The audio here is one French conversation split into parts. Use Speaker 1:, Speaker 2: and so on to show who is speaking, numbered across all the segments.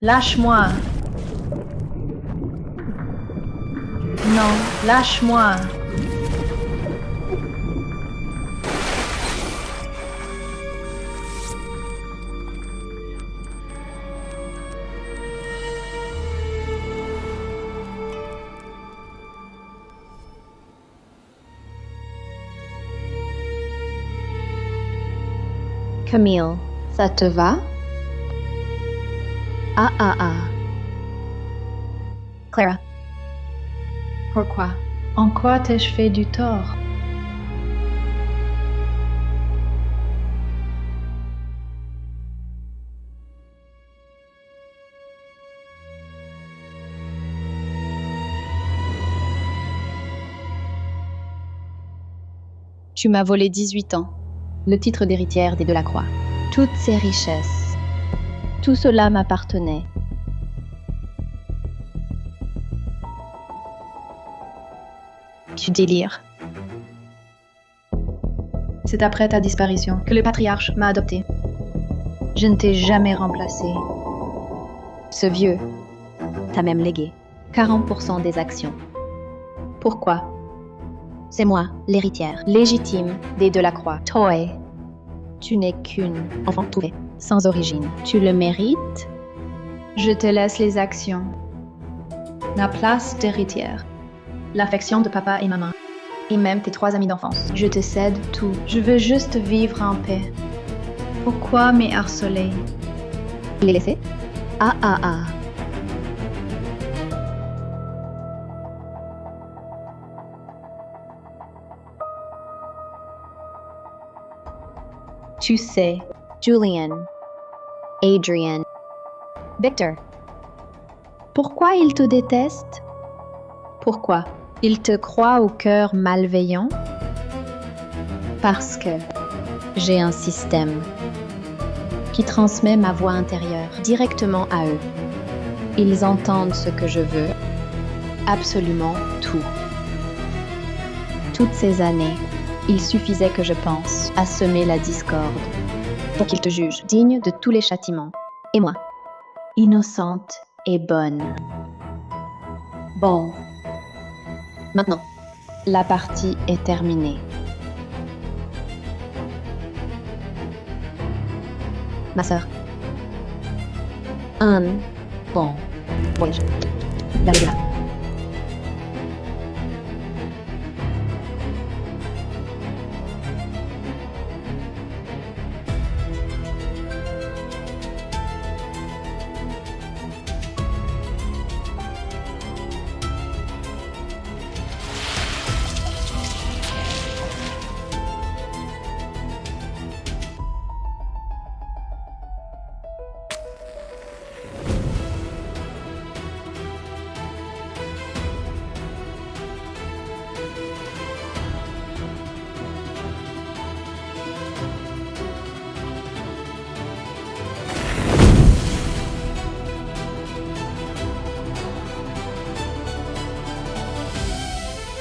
Speaker 1: Lâche-moi. Non, lâche-moi.
Speaker 2: Camille, ça te va? Ah. Clara. Pourquoi?
Speaker 1: En quoi t'ai-je fait du tort?
Speaker 2: Tu m'as volé 18 ans, le titre d'héritière des Delacroix. Toutes ces richesses, tout cela m'appartenait. Tu délires.
Speaker 1: C'est après ta disparition que le patriarche m'a adopté. Je ne t'ai jamais remplacé.
Speaker 2: Ce vieux t'a même légué 40% des actions. Pourquoi? C'est moi, l'héritière légitime des Delacroix. Toi, tu n'es qu'une enfant trouvée, sans origine. Tu le mérites?
Speaker 1: Je te laisse les actions. La place d'héritière. L'affection de papa et maman. Et même tes 3 amis d'enfance. Je te cède tout. Je veux juste vivre en paix. Pourquoi m'harceler?
Speaker 2: Les laisser? Ah. Tu sais, Julian, Adrian, Victor, pourquoi ils te détestent? Pourquoi? Ils te croient au cœur malveillant? Parce que j'ai un système qui transmet ma voix intérieure directement à eux. Ils entendent ce que je veux, absolument tout. Toutes ces années, il suffisait que je pense à semer la discorde pour qu'ils te jugent digne de tous les châtiments. Et moi, innocente et bonne. Bon. Maintenant, la partie est terminée. Ma sœur. Un bon voyage vers le delà.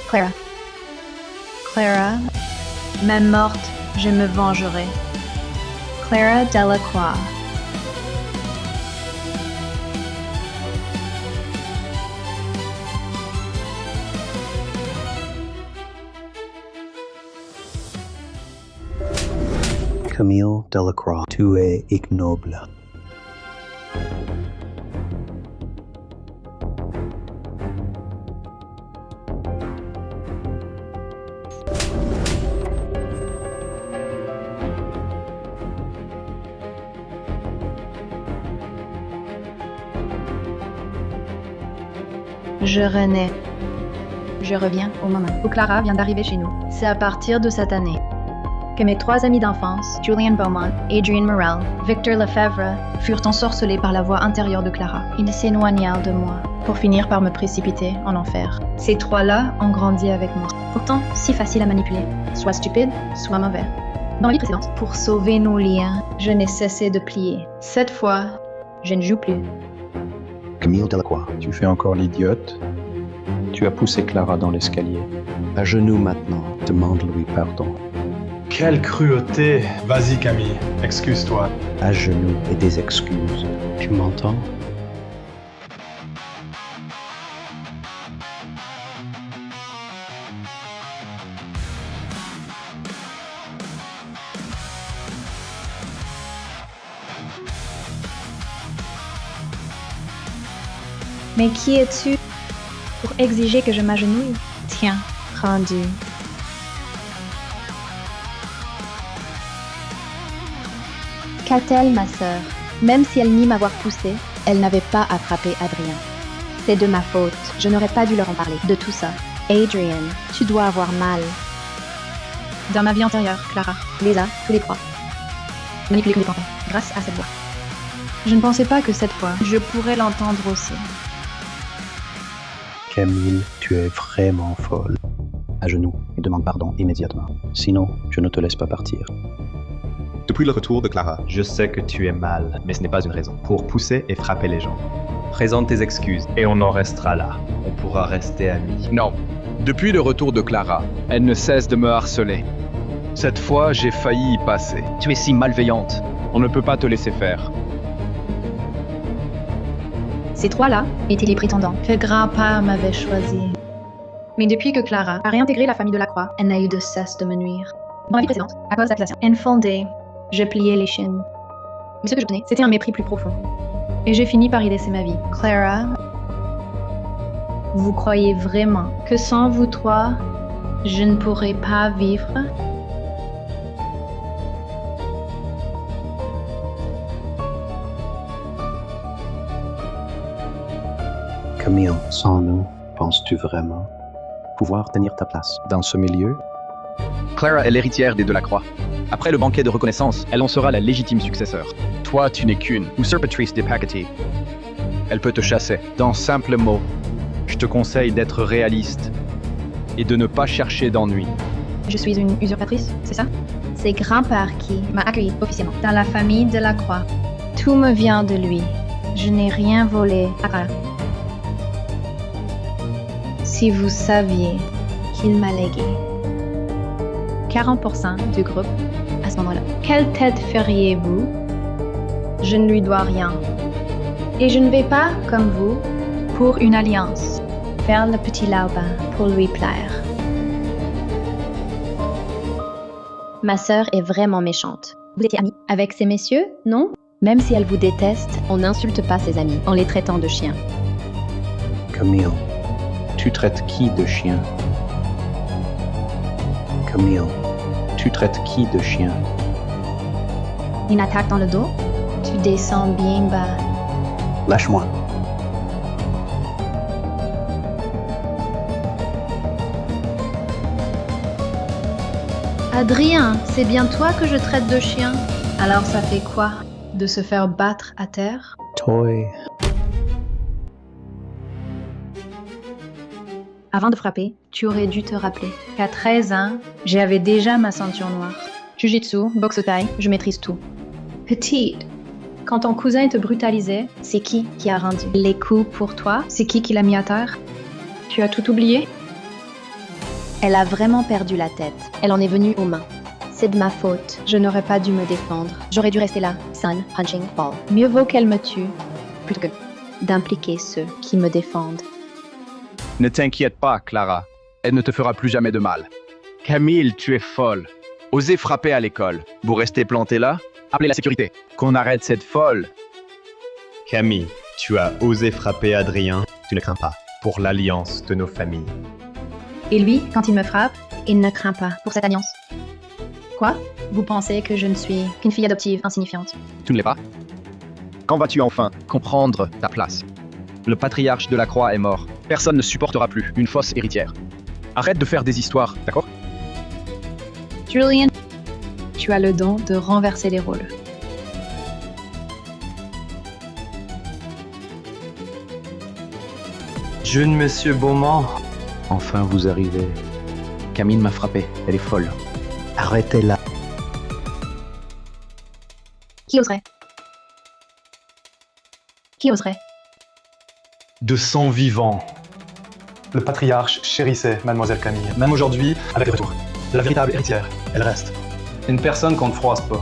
Speaker 2: Clara.
Speaker 1: Clara, même morte, je me vengerai. Clara Delacroix.
Speaker 3: Camille Delacroix, tu es ignoble.
Speaker 1: Je renais.
Speaker 2: Je reviens au moment
Speaker 1: Où Clara vient d'arriver chez nous. C'est à partir de cette année que mes 3 amis d'enfance, Julian Beaumont, Adrian Morel, Victor Lefebvre, furent ensorcelés par la voix intérieure de Clara. Ils s'éloignèrent de moi pour finir par me précipiter en enfer. Ces 3-là ont grandi avec moi. Pourtant, si facile à manipuler. Soit stupide, soit mauvais. Dans la vie précédente, pour sauver nos liens, je n'ai cessé de plier. Cette fois, je ne joue plus.
Speaker 3: Camille Delacroix,
Speaker 4: Tu fais encore l'idiote. Tu as poussé Clara dans l'escalier.
Speaker 3: à genoux maintenant, demande-lui pardon.
Speaker 5: Quelle cruauté! Vas-y Camille, excuse-toi.
Speaker 3: À genoux et des excuses. Tu m'entends?
Speaker 1: Mais qui es-tu pour exiger que je m'agenouille? Tiens, rendu.
Speaker 2: Qu'a-t-elle, ma sœur? Même si elle nie m'avoir poussée, elle n'avait pas à frapper Adrien. C'est de ma faute. Je n'aurais pas dû leur en parler de tout ça. Adrian, tu dois avoir mal.
Speaker 1: Dans ma vie antérieure, Clara,
Speaker 2: Lisa, tous les trois.
Speaker 1: manipuler comme des pantins, grâce à cette voix. Je ne pensais pas que cette fois, je pourrais l'entendre aussi.
Speaker 3: Camille, tu es vraiment folle. À genoux et demande pardon immédiatement. Sinon, je ne te laisse pas partir.
Speaker 6: Depuis le retour de Clara,
Speaker 5: Je sais que tu es mal, mais ce n'est pas une raison pour pousser et frapper les gens. Présente tes excuses et on en restera là. On pourra rester amis.
Speaker 7: Non. Depuis le retour de Clara, elle ne cesse de me harceler. Cette fois, j'ai failli y passer.
Speaker 8: Tu es si malveillante.
Speaker 7: On ne peut pas te laisser faire.
Speaker 2: Ces trois-là étaient les prétendants.
Speaker 1: Que grand-père m'avait choisi. Mais depuis que Clara a réintégré la famille de la Croix, elle n'a eu de cesse de me nuire. Dans la vie précédente, à cause d'accusations infondées, je pliais les chines. Mais ce que je tenais, c'était un mépris plus profond. Et j'ai fini par y laisser ma vie. Clara, vous croyez vraiment que sans vous trois, je ne pourrais pas vivre?
Speaker 3: Camille, sans nous, penses-tu vraiment pouvoir tenir ta place dans ce milieu?
Speaker 8: Clara est l'héritière des Delacroix. Après le banquet de reconnaissance, elle en sera la légitime successeur.
Speaker 7: Toi, tu n'es qu'une
Speaker 8: Usurpatrice de Pacati.
Speaker 7: Elle peut te chasser. Dans simples mots, je te conseille d'être réaliste et de ne pas chercher d'ennui.
Speaker 1: Je suis une usurpatrice, c'est ça?
Speaker 2: C'est grand-père qui m'a accueilli officiellement.
Speaker 1: Dans la famille de la Croix. Tout me vient de lui. Je n'ai rien volé à Clara. Si vous saviez qu'il m'a légué 40% du groupe à ce moment-là. Quelle tête feriez-vous? Je ne lui dois rien. Et je ne vais pas, comme vous, pour une alliance, faire le petit larbin pour lui plaire.
Speaker 2: Ma sœur est vraiment méchante. Vous étiez amie avec ces messieurs, non? Même si elle vous déteste, on n'insulte pas ses amis en les traitant de chiens.
Speaker 3: Camille, tu traites qui de chien? Camille, tu traites qui de chien?
Speaker 2: Une attaque dans le dos?
Speaker 1: Tu descends bien bas.
Speaker 3: Lâche-moi.
Speaker 1: Adrien, c'est bien toi que je traite de chien? Alors ça fait quoi? De se faire battre à terre?
Speaker 3: Toy.
Speaker 1: Avant de frapper, tu aurais dû te rappeler qu'à 13 ans, j'avais déjà ma ceinture noire. Jiu-jitsu, boxe thaï, je maîtrise tout. Petite, quand ton cousin te brutalisait, c'est qui a rendu les coups pour toi? C'est qui l'a mis à terre? Tu as tout oublié?
Speaker 2: Elle a vraiment perdu la tête. Elle en est venue aux mains. C'est de ma faute. Je n'aurais pas dû me défendre. J'aurais dû rester là, sun, punching, ball.
Speaker 1: Mieux vaut qu'elle me tue.
Speaker 2: Plutôt que d'impliquer ceux qui me défendent.
Speaker 7: Ne t'inquiète pas, Clara. Elle ne te fera plus jamais de mal. Camille, tu es folle. Osez frapper à l'école.
Speaker 8: Vous restez planté là?
Speaker 7: Appelez la sécurité. Qu'on arrête cette folle.
Speaker 5: Camille, tu as osé frapper Adrien. Tu ne crains pas pour l'alliance de nos familles.
Speaker 1: Et lui, quand il me frappe,
Speaker 2: Il ne craint pas pour cette alliance.
Speaker 1: quoi? Vous pensez que je ne suis qu'une fille adoptive insignifiante?
Speaker 8: Tu ne l'es pas? Quand vas-tu enfin comprendre ta place? Le patriarche de la Croix est mort. Personne ne supportera plus une fausse héritière. Arrête de faire des histoires, d'accord?
Speaker 1: Julian, tu as le don de renverser les rôles.
Speaker 5: Jeune monsieur Beaumont.
Speaker 3: Enfin, vous arrivez.
Speaker 8: Camille m'a frappé, elle est folle.
Speaker 3: Arrêtez-la.
Speaker 1: Qui oserait? Qui oserait?
Speaker 9: De sang vivant. Le patriarche chérissait Mademoiselle Camille. Même aujourd'hui, avec le retour. La véritable héritière, elle reste. Une personne qu'on ne froisse pas.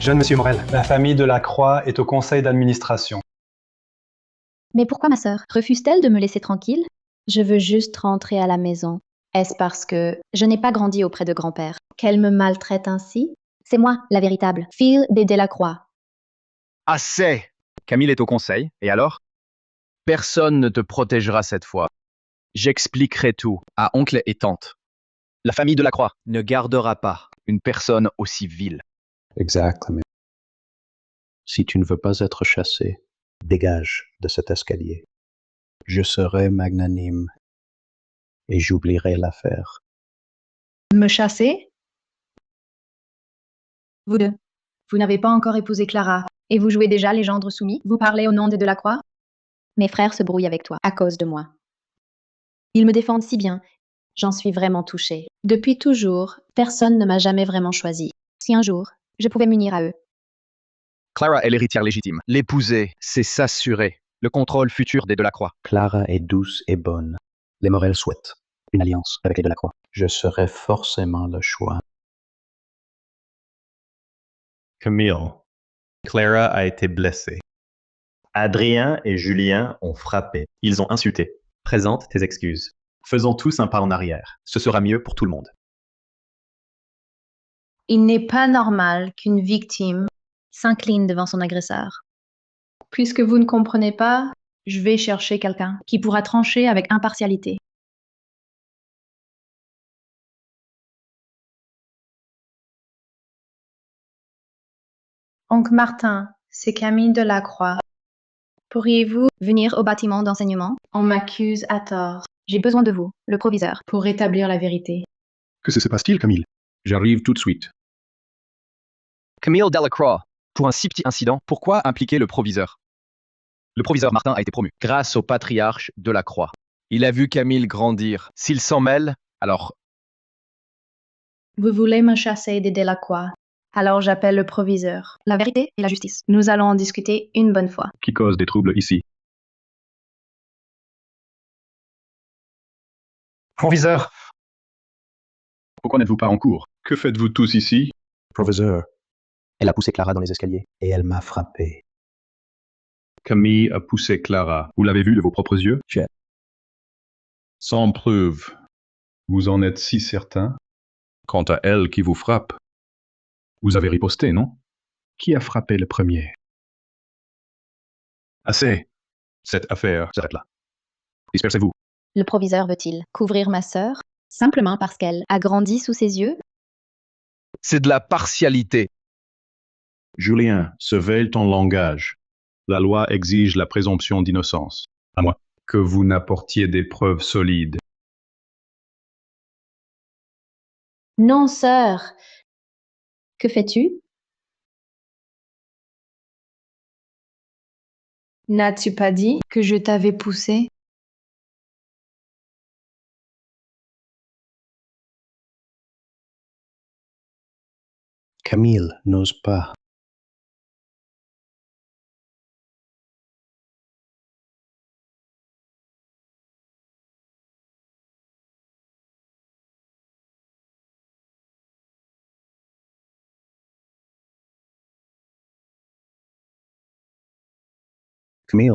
Speaker 9: Jeune monsieur Morel, la famille de la Croix est au conseil d'administration.
Speaker 2: Mais pourquoi ma sœur refuse-t-elle de me laisser tranquille? Je veux juste rentrer à la maison. Est-ce parce que je n'ai pas grandi auprès de grand-père qu'elle me maltraite ainsi? C'est moi, la véritable fille des Delacroix.
Speaker 8: Assez! Camille est au conseil, et alors? Personne ne te protégera cette fois. J'expliquerai tout à oncle et tante. La famille de la Croix ne gardera pas une personne aussi vile.
Speaker 3: Exactement. Si tu ne veux pas être chassé, dégage de cet escalier. Je serai magnanime et j'oublierai l'affaire.
Speaker 1: Me chasser? Vous deux. Vous n'avez pas encore épousé Clara, et vous jouez déjà les gendres soumis? Vous parlez au nom des Delacroix?
Speaker 2: Mes frères se brouillent avec toi à cause de moi. Ils me défendent si bien. J'en suis vraiment touchée. Depuis toujours, personne ne m'a jamais vraiment choisi. Si un jour, je pouvais m'unir à eux.
Speaker 8: Clara est l'héritière légitime. L'épouser, c'est s'assurer le contrôle futur des Delacroix.
Speaker 3: Clara est douce et bonne. Les Morel souhaitent une alliance avec les Delacroix. Je serai forcément le choix.
Speaker 5: Camille, Clara a été blessée. Adrien et Julien ont frappé. Ils ont insulté. Présente tes excuses. Faisons tous un pas en arrière. Ce sera mieux pour tout le monde.
Speaker 1: Il n'est pas normal qu'une victime s'incline devant son agresseur. Puisque vous ne comprenez pas, je vais chercher quelqu'un qui pourra trancher avec impartialité. Oncle Martin, c'est Camille Delacroix. Pourriez-vous venir au bâtiment d'enseignement? On m'accuse à tort. J'ai besoin de vous, le proviseur, pour rétablir la vérité.
Speaker 6: Que se passe-t-il, Camille?
Speaker 4: J'arrive tout de suite.
Speaker 8: Camille Delacroix, pour un si petit incident, pourquoi impliquer le proviseur? Le proviseur Martin a été promu grâce au patriarche de la Croix. Il a vu Camille grandir. S'il s'en mêle, alors
Speaker 1: Vous voulez me chasser des Delacroix. Alors j'appelle le proviseur. La vérité et la justice. Nous allons en discuter une bonne fois.
Speaker 4: Qui cause des troubles ici?
Speaker 9: Proviseur,
Speaker 4: Pourquoi n'êtes-vous pas en cours? Que faites-vous tous ici?
Speaker 3: Professeur, elle a poussé Clara dans les escaliers et elle m'a frappé.
Speaker 4: Camille a poussé Clara. Vous l'avez vu de vos propres yeux?
Speaker 3: J'ai-
Speaker 4: Sans preuve. Vous en êtes si certain? Quant à elle qui vous frappe, vous avez riposté, non? Qui a frappé le premier? Assez. Cette affaire s'arrête là. Dispersez-vous.
Speaker 2: Le proviseur veut-il couvrir ma sœur simplement parce qu'elle a grandi sous ses yeux?
Speaker 8: c'est de la partialité.
Speaker 4: Julien, surveille ton langage. La loi exige la présomption d'innocence. À moins que vous n'apportiez des preuves solides.
Speaker 2: Non, sœur. Que fais-tu?
Speaker 1: N'as-tu pas dit que je t'avais poussé?
Speaker 3: Camille n'ose pas. Camille,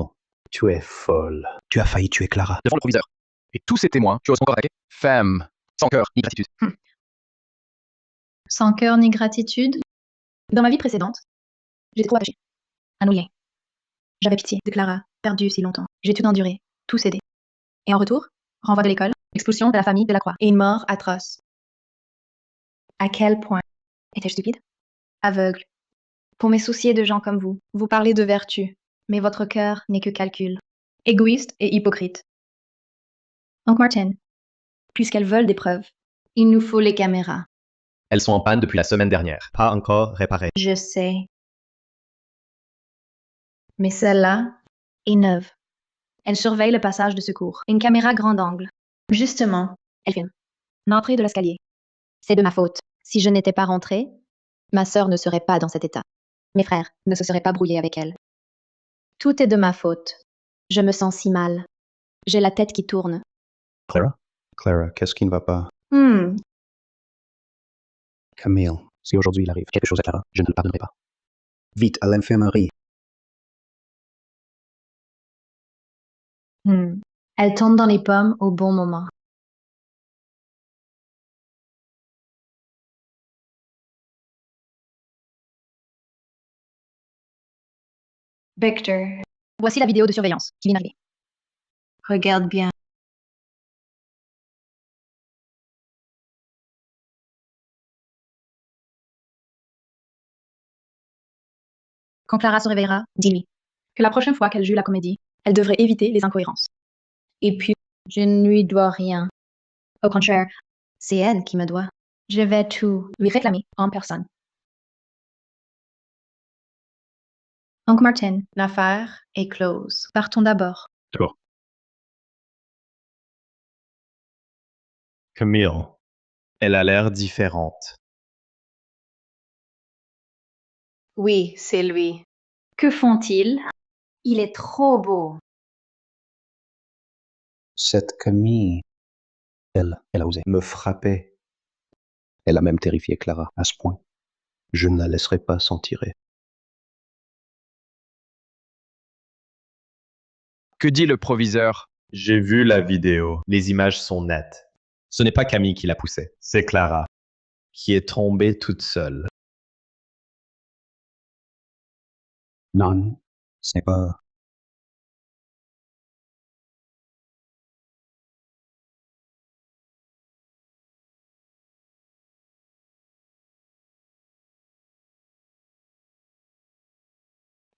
Speaker 3: tu es folle. Tu as failli tuer Clara.
Speaker 8: Devant le proviseur. Et tous ces témoins, tu oses encore attaquer? Femme, sans cœur, ni gratitude.
Speaker 1: Sans cœur ni gratitude? Dans ma vie précédente, j'ai trop attaché à nos liens. J'avais pitié de Clara, perdue si longtemps. J'ai tout enduré, tout cédé. Et en retour, renvoi de l'école, expulsion de la famille de la Croix et une mort atroce. À quel point étais-je stupide? Aveugle. Pour me soucier de gens comme vous, vous parlez de vertu, mais votre cœur n'est que calcul. Égoïste et hypocrite. Donc Martin, puisqu'elles veulent des preuves, il nous faut les caméras.
Speaker 5: Elles sont en panne depuis la semaine dernière. Pas encore réparées.
Speaker 1: Je sais. Mais celle-là est neuve. Elle surveille le passage de secours. Une caméra grand angle. Justement, elle filme l'entrée de l'escalier.
Speaker 2: C'est de ma faute. Si je n'étais pas rentrée, ma sœur ne serait pas dans cet état. Mes frères ne se seraient pas brouillés avec elle.
Speaker 1: Tout est de ma faute.
Speaker 2: Je me sens si mal. J'ai la tête qui tourne.
Speaker 3: Clara? Clara, qu'est-ce qui ne va pas? Camille, si aujourd'hui il arrive quelque chose à Clara, je ne le pardonnerai pas. Vite, à l'infirmerie.
Speaker 1: Elle tombe dans les pommes au bon moment. Victor,
Speaker 2: Voici la vidéo de surveillance qui vient d'arriver.
Speaker 1: regarde bien.
Speaker 2: Quand Clara se réveillera, dis-lui que la prochaine fois qu'elle joue la comédie, elle devrait éviter les incohérences.
Speaker 1: Et puis, je ne lui dois rien.
Speaker 2: Au contraire, c'est elle qui me doit
Speaker 1: Je vais tout.
Speaker 2: lui réclamer en personne.
Speaker 1: Oncle Martin, l'affaire est close. Partons d'abord.
Speaker 4: D'accord.
Speaker 5: Camille. Elle a l'air différente.
Speaker 1: Oui, c'est lui. Que font-ils? Il est trop beau.
Speaker 3: Cette Camille, elle a osé me frapper. Elle a même terrifié Clara à ce point. Je ne la laisserai pas s'en tirer.
Speaker 8: Que dit le proviseur?
Speaker 5: J'ai vu la vidéo. Les images sont nettes. Ce n'est pas Camille qui l'a poussée, c'est Clara, qui est tombée toute seule.
Speaker 3: Non, ce n'est pas...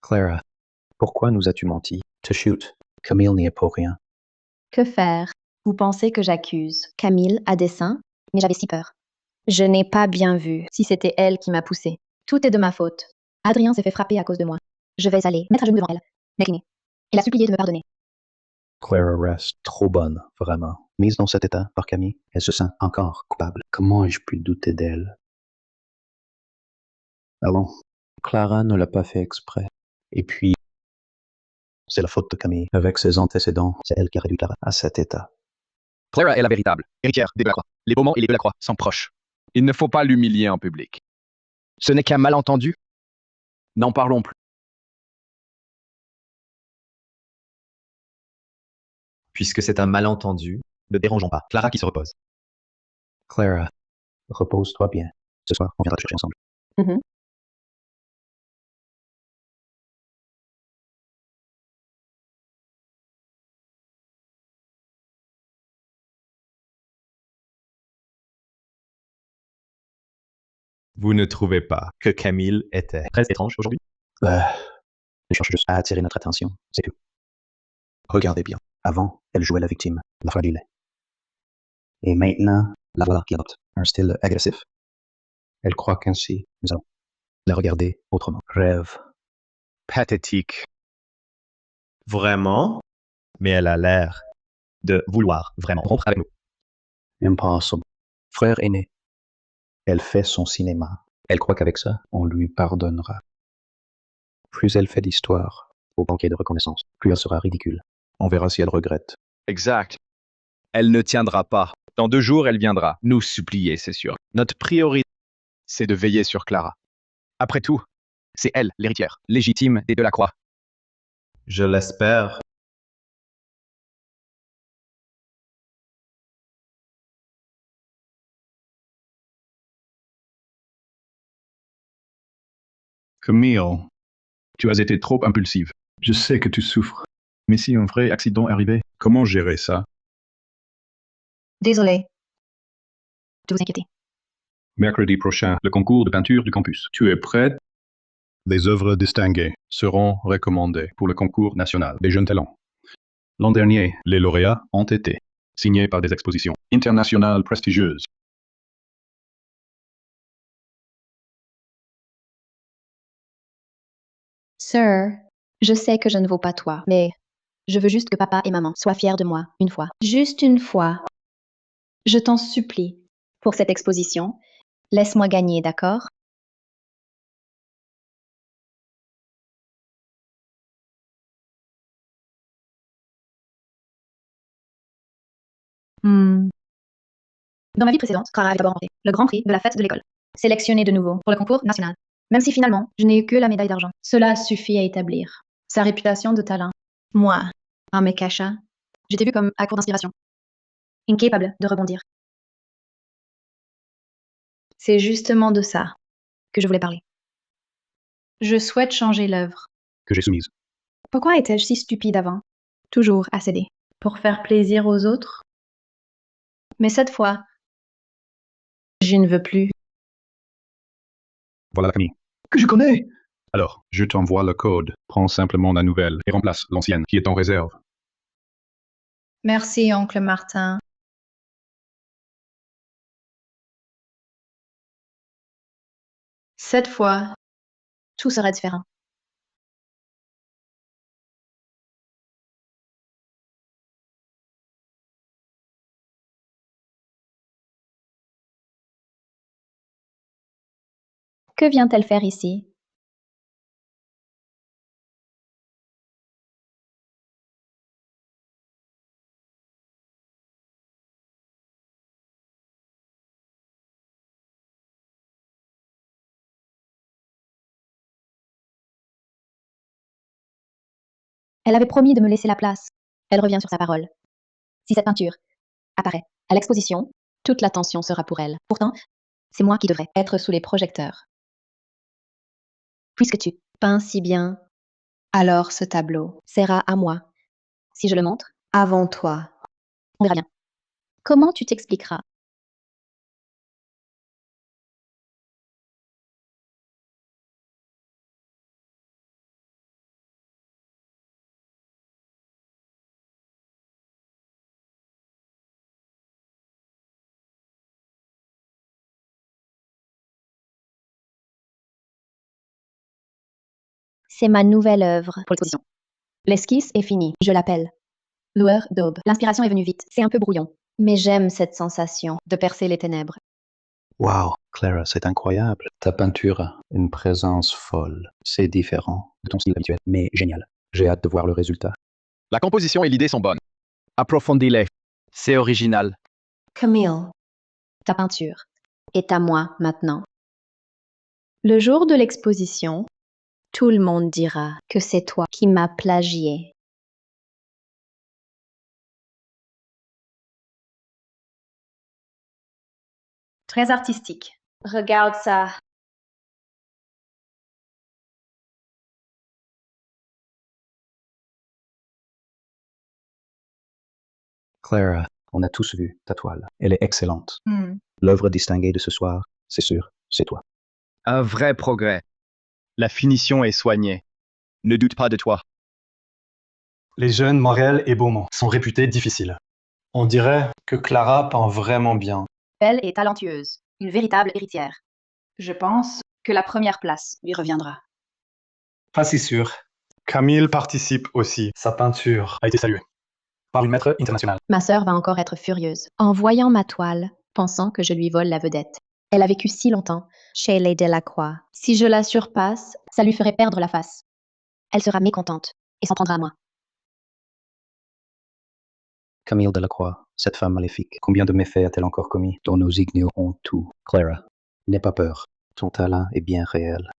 Speaker 3: Clara, pourquoi nous as-tu menti? Te shoot. Camille n'y est pour rien.
Speaker 2: Que faire? Vous pensez que j'accuse Camille à dessein? Mais j'avais si peur. Je n'ai pas bien vu si c'était elle qui m'a poussée. Tout est de ma faute. Adrien s'est fait frapper à cause de moi. Je vais aller mettre à genoux devant elle, l'incliner, et la supplier de me pardonner.
Speaker 3: Clara reste trop bonne, vraiment. Mise dans cet état par Camille, elle se sent encore coupable. Comment ai-je pu douter d'elle? Allons, Clara ne l'a pas fait exprès. Et puis, c'est la faute de Camille. Avec ses antécédents, c'est elle qui a réduit Clara à cet état.
Speaker 8: Clara est la véritable héritière des Delacroix. Les Beaumont et les Delacroix sont proches. Il ne faut pas l'humilier en public. Ce n'est qu'un malentendu. N'en parlons plus.
Speaker 5: Puisque c'est un malentendu, ne dérangeons pas. Clara qui se repose.
Speaker 3: Clara, repose-toi bien. Ce soir, on viendra te chercher ensemble.
Speaker 5: Vous ne trouvez pas que Camille était très étrange aujourd'hui?
Speaker 3: Elle cherche juste à attirer notre attention, c'est tout. Regardez bien. Avant, elle jouait la victime, la fragile. Et maintenant, la voilà qui adopte un style agressif. Elle croit qu'ainsi, nous allons la regarder autrement. Rêve.
Speaker 8: Pathétique.
Speaker 5: Vraiment? Mais elle a l'air de vouloir vraiment rompre avec nous.
Speaker 3: Impossible. Frère aîné. Elle fait son cinéma. Elle croit qu'avec ça, on lui pardonnera. Plus elle fait d'histoire au banquet de reconnaissance, plus elle sera ridicule. On verra si elle regrette.
Speaker 8: Exact. Elle ne tiendra pas. Dans 2 jours, elle viendra nous supplier, c'est sûr. Notre priorité, c'est de veiller sur Clara. Après tout, c'est elle, l'héritière, légitime des Delacroix.
Speaker 5: Je l'espère.
Speaker 4: Camille, tu as été trop impulsive. Je sais que tu souffres. Mais si un vrai accident arrivait, comment gérer ça?
Speaker 2: Désolée de vous inquiéter.
Speaker 4: Mercredi prochain, le concours de peinture du campus. Tu es prête? Les œuvres distinguées seront recommandées pour le concours national des jeunes talents. L'an dernier, les lauréats ont été signés par des expositions internationales prestigieuses.
Speaker 2: Sir, je sais que je ne vaux pas toi, mais je veux juste que papa et maman soient fiers de moi, une fois. Juste une fois. Je t'en supplie. Pour cette exposition, laisse-moi gagner, d'accord? Dans ma vie précédente, Clara avait d'abord remporté le grand prix de la fête de l'école, sélectionnée de nouveau pour le concours national. Même si finalement, je n'ai eu que la médaille d'argent.
Speaker 1: Cela suffit à établir sa réputation de talent. Moi, en me cachant,
Speaker 2: J'étais vue comme à court d'inspiration, incapable de rebondir,
Speaker 1: c'est justement de ça
Speaker 2: que je voulais parler.
Speaker 1: Je souhaite changer l'œuvre.
Speaker 3: Que j'ai soumise.
Speaker 1: Pourquoi étais-je si stupide avant? Toujours à céder. Pour faire plaisir aux autres? Mais cette fois, je ne veux plus.
Speaker 4: Voilà Camille.
Speaker 9: Que je connais!
Speaker 4: Alors, je t'envoie le code. Prends simplement la nouvelle et remplace l'ancienne qui est en réserve.
Speaker 1: Merci, oncle Martin. Cette fois,
Speaker 2: Tout sera différent. Que vient-elle faire ici? Elle avait promis de me laisser la place. Elle revient sur sa parole. Si cette peinture apparaît à l'exposition, toute l'attention sera pour elle. Pourtant, c'est moi qui devrais être sous les projecteurs. Puisque tu peins si bien, alors ce tableau sera à moi. Si je le montre, avant toi. On verra bien. Comment tu t'expliqueras? C'est ma nouvelle œuvre pour l'exposition. L'esquisse est finie, je l'appelle Lueur d'aube. L'inspiration est venue vite, c'est un peu brouillon. Mais j'aime cette sensation de percer les ténèbres.
Speaker 3: Wow, Clara, c'est incroyable. Ta peinture a une présence folle. C'est différent de ton style habituel, mais génial. J'ai hâte de voir le résultat.
Speaker 7: La composition et l'idée sont bonnes. Approfondis-les. C'est original.
Speaker 2: Camille, ta peinture est à moi maintenant. Le jour de l'exposition, tout le monde dira que c'est toi qui m'as plagié.
Speaker 1: très artistique. Regarde ça.
Speaker 3: Clara, on a tous vu ta toile. Elle est excellente.
Speaker 1: Hmm.
Speaker 3: L'œuvre distinguée de ce soir, c'est sûr, c'est toi.
Speaker 7: Un vrai progrès. La finition est soignée. Ne doute pas de toi.
Speaker 9: Les jeunes Morel et Beaumont sont réputés difficiles. On dirait que Clara peint vraiment bien.
Speaker 1: Belle et talentueuse. Une véritable héritière. Je pense que la première place lui reviendra.
Speaker 9: Pas si sûr. Camille participe aussi. Sa peinture a été saluée par une maître internationale.
Speaker 2: Ma sœur va encore être furieuse en voyant ma toile, pensant que je lui vole la vedette. Elle a vécu si longtemps chez les Delacroix. Si je la surpasse, ça lui ferait perdre la face. Elle sera mécontente et s'en prendra à moi.
Speaker 3: Camille Delacroix, cette femme maléfique, combien de méfaits a-t-elle encore commis dont nous ignorons tout? Clara, n'aie pas peur. Ton talent est bien réel.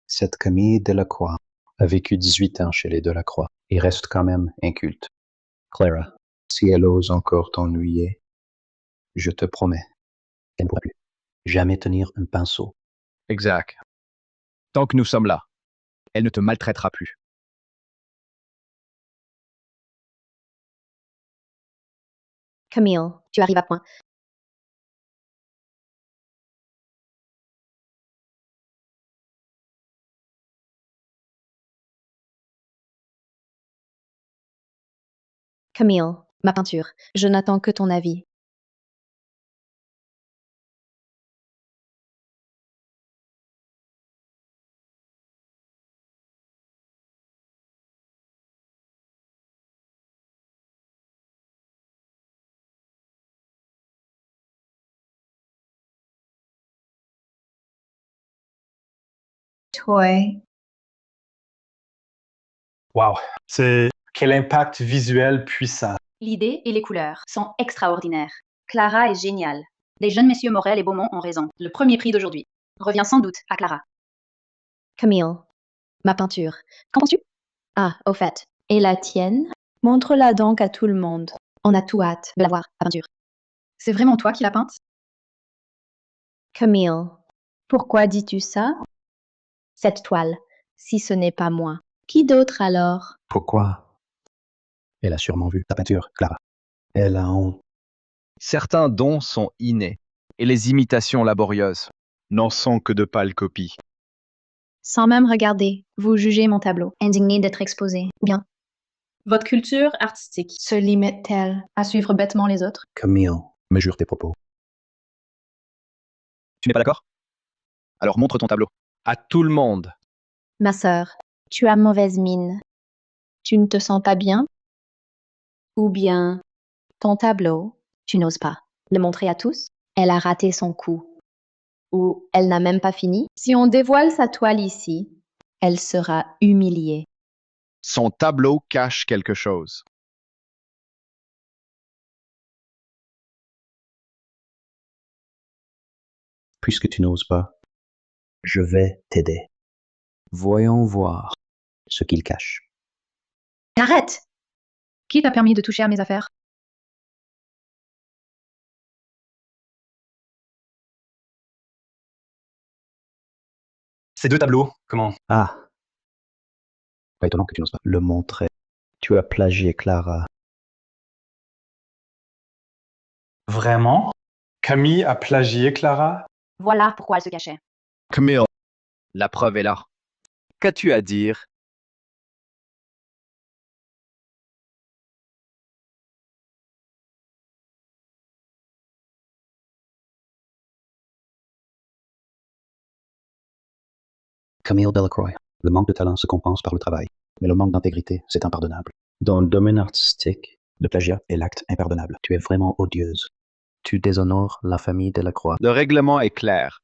Speaker 3: Cette Camille Delacroix a vécu 18 ans chez les Delacroix et reste quand même inculte. Clara, si elle ose encore t'ennuyer, je te promets qu'elle ne pourra plus jamais tenir un pinceau.
Speaker 7: Exact. Tant que nous sommes là, elle ne te maltraitera plus.
Speaker 2: Camille, tu arrives à point. Camille, ma peinture, je n'attends que ton avis.
Speaker 1: Toi.
Speaker 9: Waouh, c'est quel impact visuel puissant.
Speaker 1: L'idée et les couleurs sont extraordinaires. Clara est géniale. Les jeunes messieurs Morel et Beaumont ont raison. Le premier prix d'aujourd'hui revient sans doute à Clara.
Speaker 2: Camille, ma peinture, qu'en penses-tu? Ah, au fait, et la tienne? Montre-la donc à tout le monde. On a tout hâte de la voir, ta peinture.
Speaker 1: C'est vraiment toi qui l'as peinte?
Speaker 2: Camille, pourquoi dis-tu ça? Cette toile, si ce n'est pas moi Qui d'autre alors?
Speaker 3: Pourquoi? Elle a sûrement vu ta peinture, Clara. Elle a honte.
Speaker 7: Certains dons sont innés, et les imitations laborieuses n'en sont que de pâles copies.
Speaker 1: Sans même regarder, vous jugez mon tableau, indigné d'être exposé. Ou bien,
Speaker 10: Votre culture artistique.
Speaker 1: se limite-t-elle à suivre bêtement les autres?
Speaker 3: Camille, mesure tes propos.
Speaker 7: Tu n'es pas d'accord? Alors montre ton tableau. À tout le monde.
Speaker 2: Ma sœur, tu as mauvaise mine. Tu ne te sens pas bien? Ou bien, ton tableau, tu n'oses pas le montrer à tous? Elle a raté son coup. Ou elle n'a même pas fini? Si on dévoile sa toile ici, elle sera humiliée.
Speaker 7: Son tableau cache quelque chose.
Speaker 3: Puisque tu n'oses pas, je vais t'aider. Voyons voir ce qu'il cache.
Speaker 1: Arrête! Qui t'a permis de toucher à mes affaires?
Speaker 9: Ces deux tableaux, comment?
Speaker 3: Ah! Pas étonnant que tu n'oses pas le montrer. Tu as plagié Clara.
Speaker 9: Vraiment? Camille a plagié Clara?
Speaker 2: Voilà pourquoi elle se cachait.
Speaker 7: Camille, la preuve est là. Qu'as-tu à dire?
Speaker 3: Camille Delacroix. Le manque de talent se compense par le travail, mais le manque d'intégrité, c'est impardonnable. Dans le domaine artistique, le plagiat est l'acte impardonnable. Tu es vraiment odieuse. Tu déshonores la famille Delacroix.
Speaker 7: Le règlement est clair.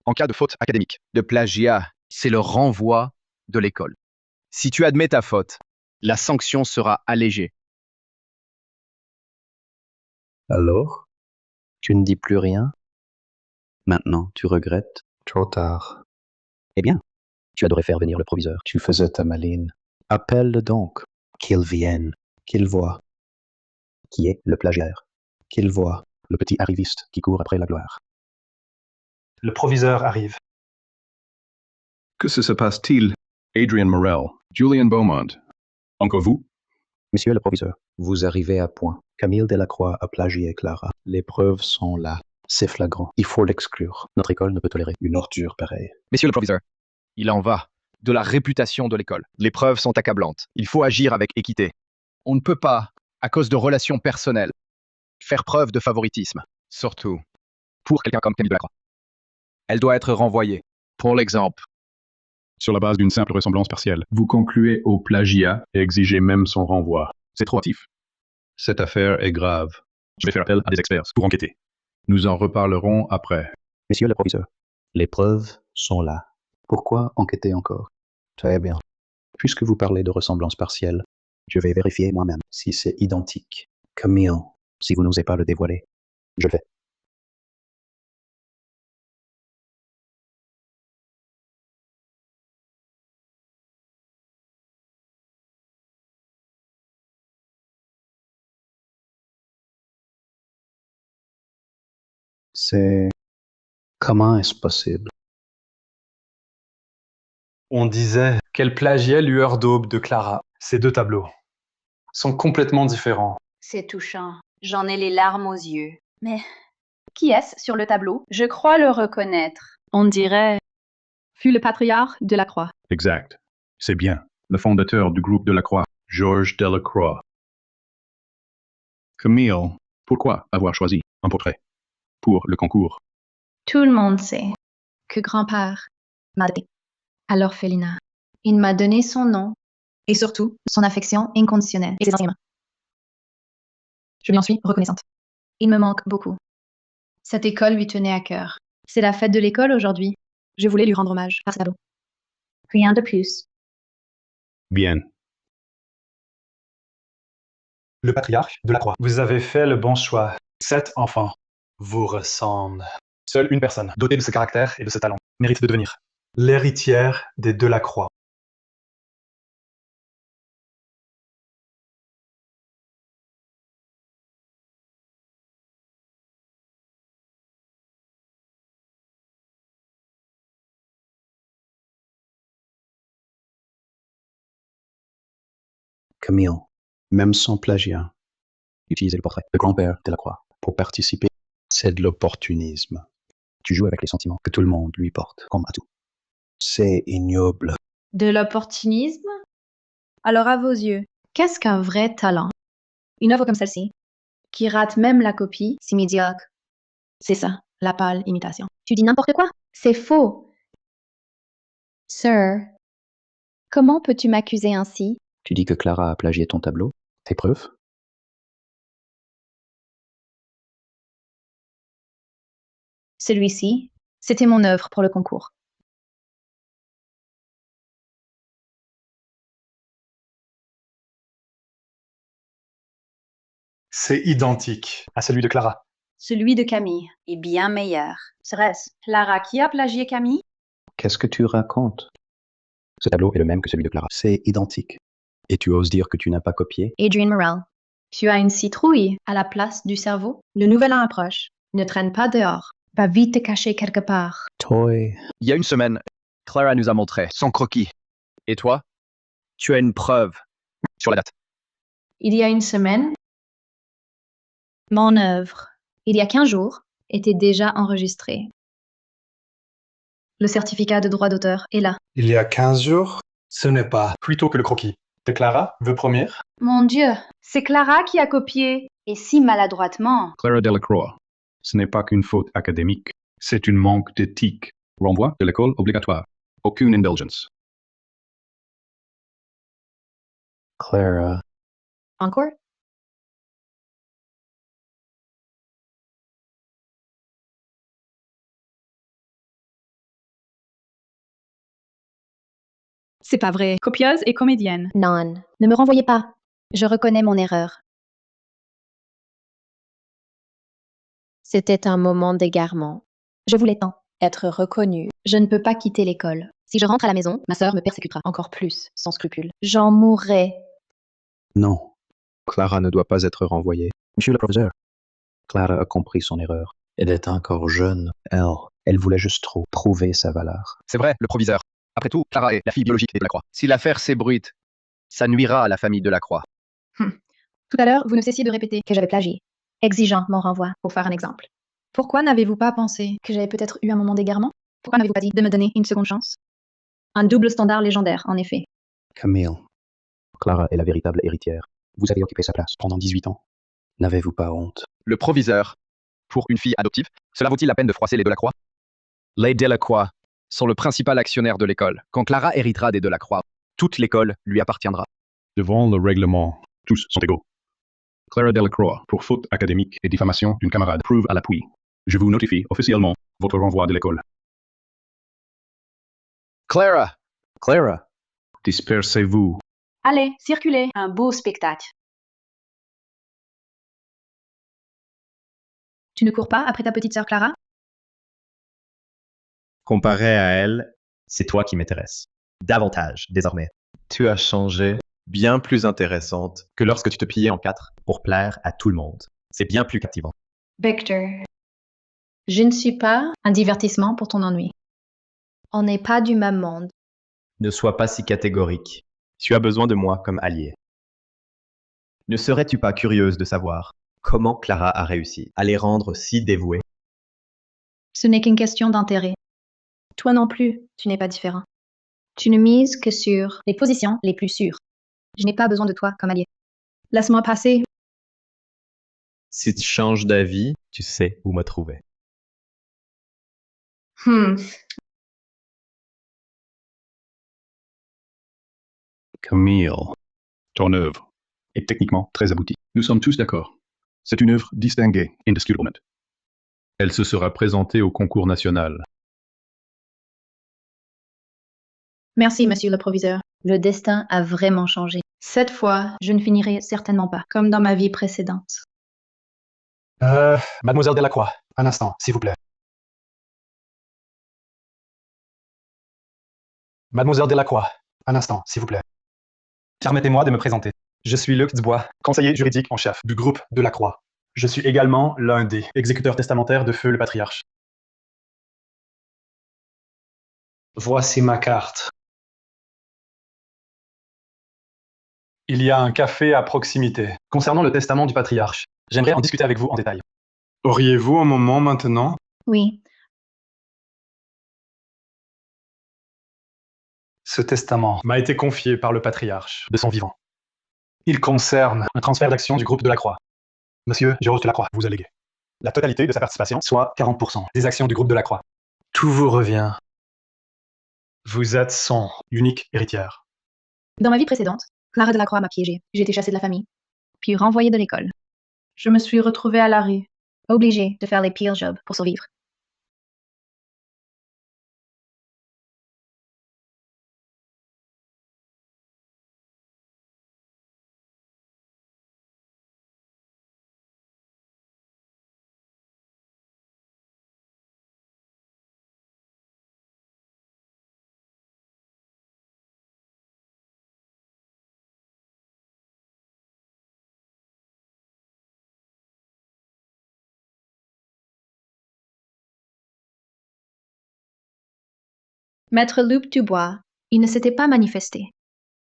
Speaker 7: En cas de faute académique, de plagiat, c'est le renvoi de l'école. Si tu admets ta faute, la sanction sera allégée.
Speaker 3: Alors? Tu ne dis plus rien? Maintenant, tu regrettes? Trop tard. Eh bien, tu adorais faire venir le proviseur. Tu faisais ta maline. Appelle-le donc. Qu'il vienne. Qu'il voie. Qui est le plagiaire? Qu'il voie. Le petit arriviste qui court après la gloire.
Speaker 9: Le proviseur arrive.
Speaker 4: Que se passe-t-il? Adrian Morel, Julian Beaumont. Encore vous?
Speaker 3: Monsieur le proviseur, vous arrivez à point. Camille Delacroix a plagié Clara. Les preuves sont là. C'est flagrant. Il faut l'exclure. Notre école ne peut tolérer une ordure pareille.
Speaker 7: Messieurs le proviseur, il en va de la réputation de l'école. Les preuves sont accablantes. Il faut agir avec équité. On ne peut pas, à cause de relations personnelles, faire preuve de favoritisme. Surtout pour quelqu'un comme Camille Delacroix. Elle doit être renvoyée. Pour l'exemple.
Speaker 4: Sur la base d'une simple ressemblance partielle, vous concluez au plagiat et exigez même son renvoi. C'est trop hâtif. Cette affaire est grave. Je vais faire appel à des experts pour enquêter. Nous en reparlerons après.
Speaker 3: Monsieur le proviseur, les preuves sont là. Pourquoi enquêter encore? Très bien. Puisque vous parlez de ressemblance partielle, je vais vérifier moi-même si c'est identique. Camille, si vous n'osez pas le dévoiler, je le fais. C'est... Comment est-ce possible?
Speaker 9: On disait qu'elle plagiait Lueur d'aube de Clara. Ces deux tableaux sont complètement différents.
Speaker 2: C'est touchant. J'en ai les larmes aux yeux. Mais qui est-ce sur le tableau? Je crois le reconnaître.
Speaker 1: On dirait fut le patriarche de la Croix.
Speaker 4: Exact. C'est bien. Le fondateur du groupe Delacroix, Georges Delacroix. Camille, pourquoi avoir choisi un portrait pour le concours?
Speaker 1: Tout le monde sait que grand-père m'a donné à l'orphelinat. Il m'a donné son nom et surtout son affection inconditionnelle et ses enseignements. Je lui en suis reconnaissante. Il me manque beaucoup. Cette école lui tenait à cœur. C'est la fête de l'école aujourd'hui. Je voulais lui rendre hommage par ce tableau. Rien de plus.
Speaker 4: Bien.
Speaker 9: Le patriarche de la Croix. Vous avez fait le bon choix. 7 enfants vous ressemblent. Seule une personne, dotée de ce caractère et de ce talent, mérite de devenir l'héritière des Delacroix.
Speaker 3: Camille, même sans plagiat, utiliser le portrait de grand-père Delacroix pour participer, c'est de l'opportunisme. Tu joues avec les sentiments que tout le monde lui porte, comme atout. C'est ignoble.
Speaker 1: De l'opportunisme? Alors à vos yeux, qu'est-ce qu'un vrai talent? Une œuvre comme celle-ci, qui rate même la copie, c'est médiocre. C'est ça, la pâle imitation.
Speaker 2: Tu dis n'importe quoi.
Speaker 1: C'est faux.
Speaker 2: Sir, comment peux-tu m'accuser ainsi?
Speaker 3: Tu dis que Clara a plagié ton tableau? Tes preuves?
Speaker 1: Celui-ci, c'était mon œuvre pour le concours.
Speaker 9: C'est identique à celui de Clara.
Speaker 10: Celui de Camille est bien meilleur. Serait-ce Clara qui a plagié Camille?
Speaker 3: Qu'est-ce que tu racontes? Ce tableau est le même que celui de Clara. C'est identique. Et tu oses dire que tu n'as pas copié?
Speaker 1: Adrian Morel, tu as une citrouille à la place du cerveau? Le nouvel an approche. Ne traîne pas dehors. Va vite te cacher quelque part.
Speaker 3: Toy.
Speaker 8: Il y a une semaine, Clara nous a montré son croquis. Et toi? Tu as une preuve sur la date.
Speaker 1: Il y a une semaine, mon œuvre, il y a 15 jours, était déjà enregistrée. Le certificat de droit d'auteur est là.
Speaker 9: Il y a 15 jours, ce n'est pas plutôt que le croquis. De Clara veut promener.
Speaker 1: Mon Dieu, c'est Clara qui a copié, et si maladroitement.
Speaker 4: Clara Delacroix, ce n'est pas qu'une faute académique, c'est une manque d'éthique. Renvoi de l'école obligatoire. Aucune indulgence.
Speaker 3: Clara.
Speaker 1: Encore? C'est pas vrai. Copieuse et comédienne.
Speaker 2: Non, ne me renvoyez pas. Je reconnais mon erreur. C'était un moment d'égarement. Je voulais tant être reconnue.
Speaker 1: Je ne peux pas quitter l'école.
Speaker 2: Si je rentre à la maison, ma sœur me persécutera encore plus, sans scrupule.
Speaker 1: J'en mourrai.
Speaker 3: Non. Clara ne doit pas être renvoyée. Monsieur le professeur. Clara a compris son erreur. Elle est encore jeune. Elle voulait juste trop prouver sa valeur.
Speaker 8: C'est vrai, le proviseur. Après tout, Clara est la fille biologique des Delacroix. Si l'affaire s'ébruite, ça nuira à la famille Delacroix.
Speaker 1: Tout à l'heure, vous ne cessiez de répéter
Speaker 2: Que j'avais plagié. Exigeant mon renvoi.
Speaker 1: pour faire un exemple. Pourquoi n'avez-vous pas pensé que j'avais peut-être eu un moment d'égarement? Pourquoi n'avez-vous pas dit de me donner une seconde chance? Un double standard légendaire, en effet.
Speaker 3: Camille. Clara est la véritable héritière. Vous avez occupé sa place pendant 18 ans. N'avez-vous pas honte?
Speaker 8: Le proviseur, pour une fille adoptive, cela vaut-il la peine de froisser les Delacroix? Les Delacroix sont le principal actionnaire de l'école. Quand Clara héritera des Delacroix, toute l'école lui appartiendra.
Speaker 4: Devant le règlement, tous sont égaux. Clara Delacroix, pour faute académique et diffamation d'une camarade, prouve à l'appui. Je vous notifie officiellement votre renvoi de l'école.
Speaker 8: Clara!
Speaker 3: Clara.
Speaker 4: Dispersez-vous.
Speaker 10: Allez, circulez. Un beau spectacle.
Speaker 1: Tu ne cours pas après ta petite sœur Clara?
Speaker 5: Comparé à elle, c'est toi qui m'intéresse. Davantage, désormais. Tu as changé, bien plus intéressante que lorsque tu te pliais en quatre pour plaire à tout le monde. C'est bien plus captivant.
Speaker 1: Victor, je ne suis pas un divertissement pour ton ennui. On n'est pas du même monde.
Speaker 5: Ne sois pas si catégorique. Tu as besoin de moi comme allié. Ne serais-tu pas curieuse de savoir comment Clara a réussi à les rendre si dévoués?
Speaker 1: Ce n'est qu'une question d'intérêt. Toi non plus, tu n'es pas différent. Tu ne mises que sur les positions les plus sûres. Je n'ai pas besoin de toi comme allié. Laisse-moi passer.
Speaker 5: Si tu changes d'avis, tu sais où me trouver.
Speaker 4: Camille, ton œuvre est techniquement très aboutie. Nous sommes tous d'accord. C'est une œuvre distinguée, indiscutablement. Elle se sera présentée au concours national.
Speaker 1: Merci, monsieur le proviseur. Le destin a vraiment changé. Cette fois, je ne finirai certainement pas, comme dans ma vie précédente.
Speaker 9: Mademoiselle Delacroix, un instant, s'il vous plaît. Mademoiselle Delacroix, un instant, s'il vous plaît. Permettez-moi de me présenter. Je suis Luc Dubois, conseiller juridique en chef du groupe Delacroix. Je suis également l'un des exécuteurs testamentaires de Feu le Patriarche. Voici ma carte. Il y a un café à proximité. Concernant le testament du patriarche, j'aimerais en discuter avec vous en détail. Auriez-vous un moment maintenant?
Speaker 1: Oui,
Speaker 9: Ce testament m'a été confié par le patriarche de son vivant. Il concerne un transfert d'actions du groupe de la Croix. Monsieur Jérôme de la Croix vous a légué la totalité de sa participation, soit 40% des actions du groupe de la Croix. Tout vous revient. Vous êtes son unique héritière.
Speaker 1: dans ma vie précédente, Clara Delacroix m'a piégée. J'ai été chassée de la famille, puis renvoyée de l'école. Je me suis retrouvée à la rue, obligée de faire les pires jobs pour survivre. Maître Luc Dubois, il ne s'était pas manifesté.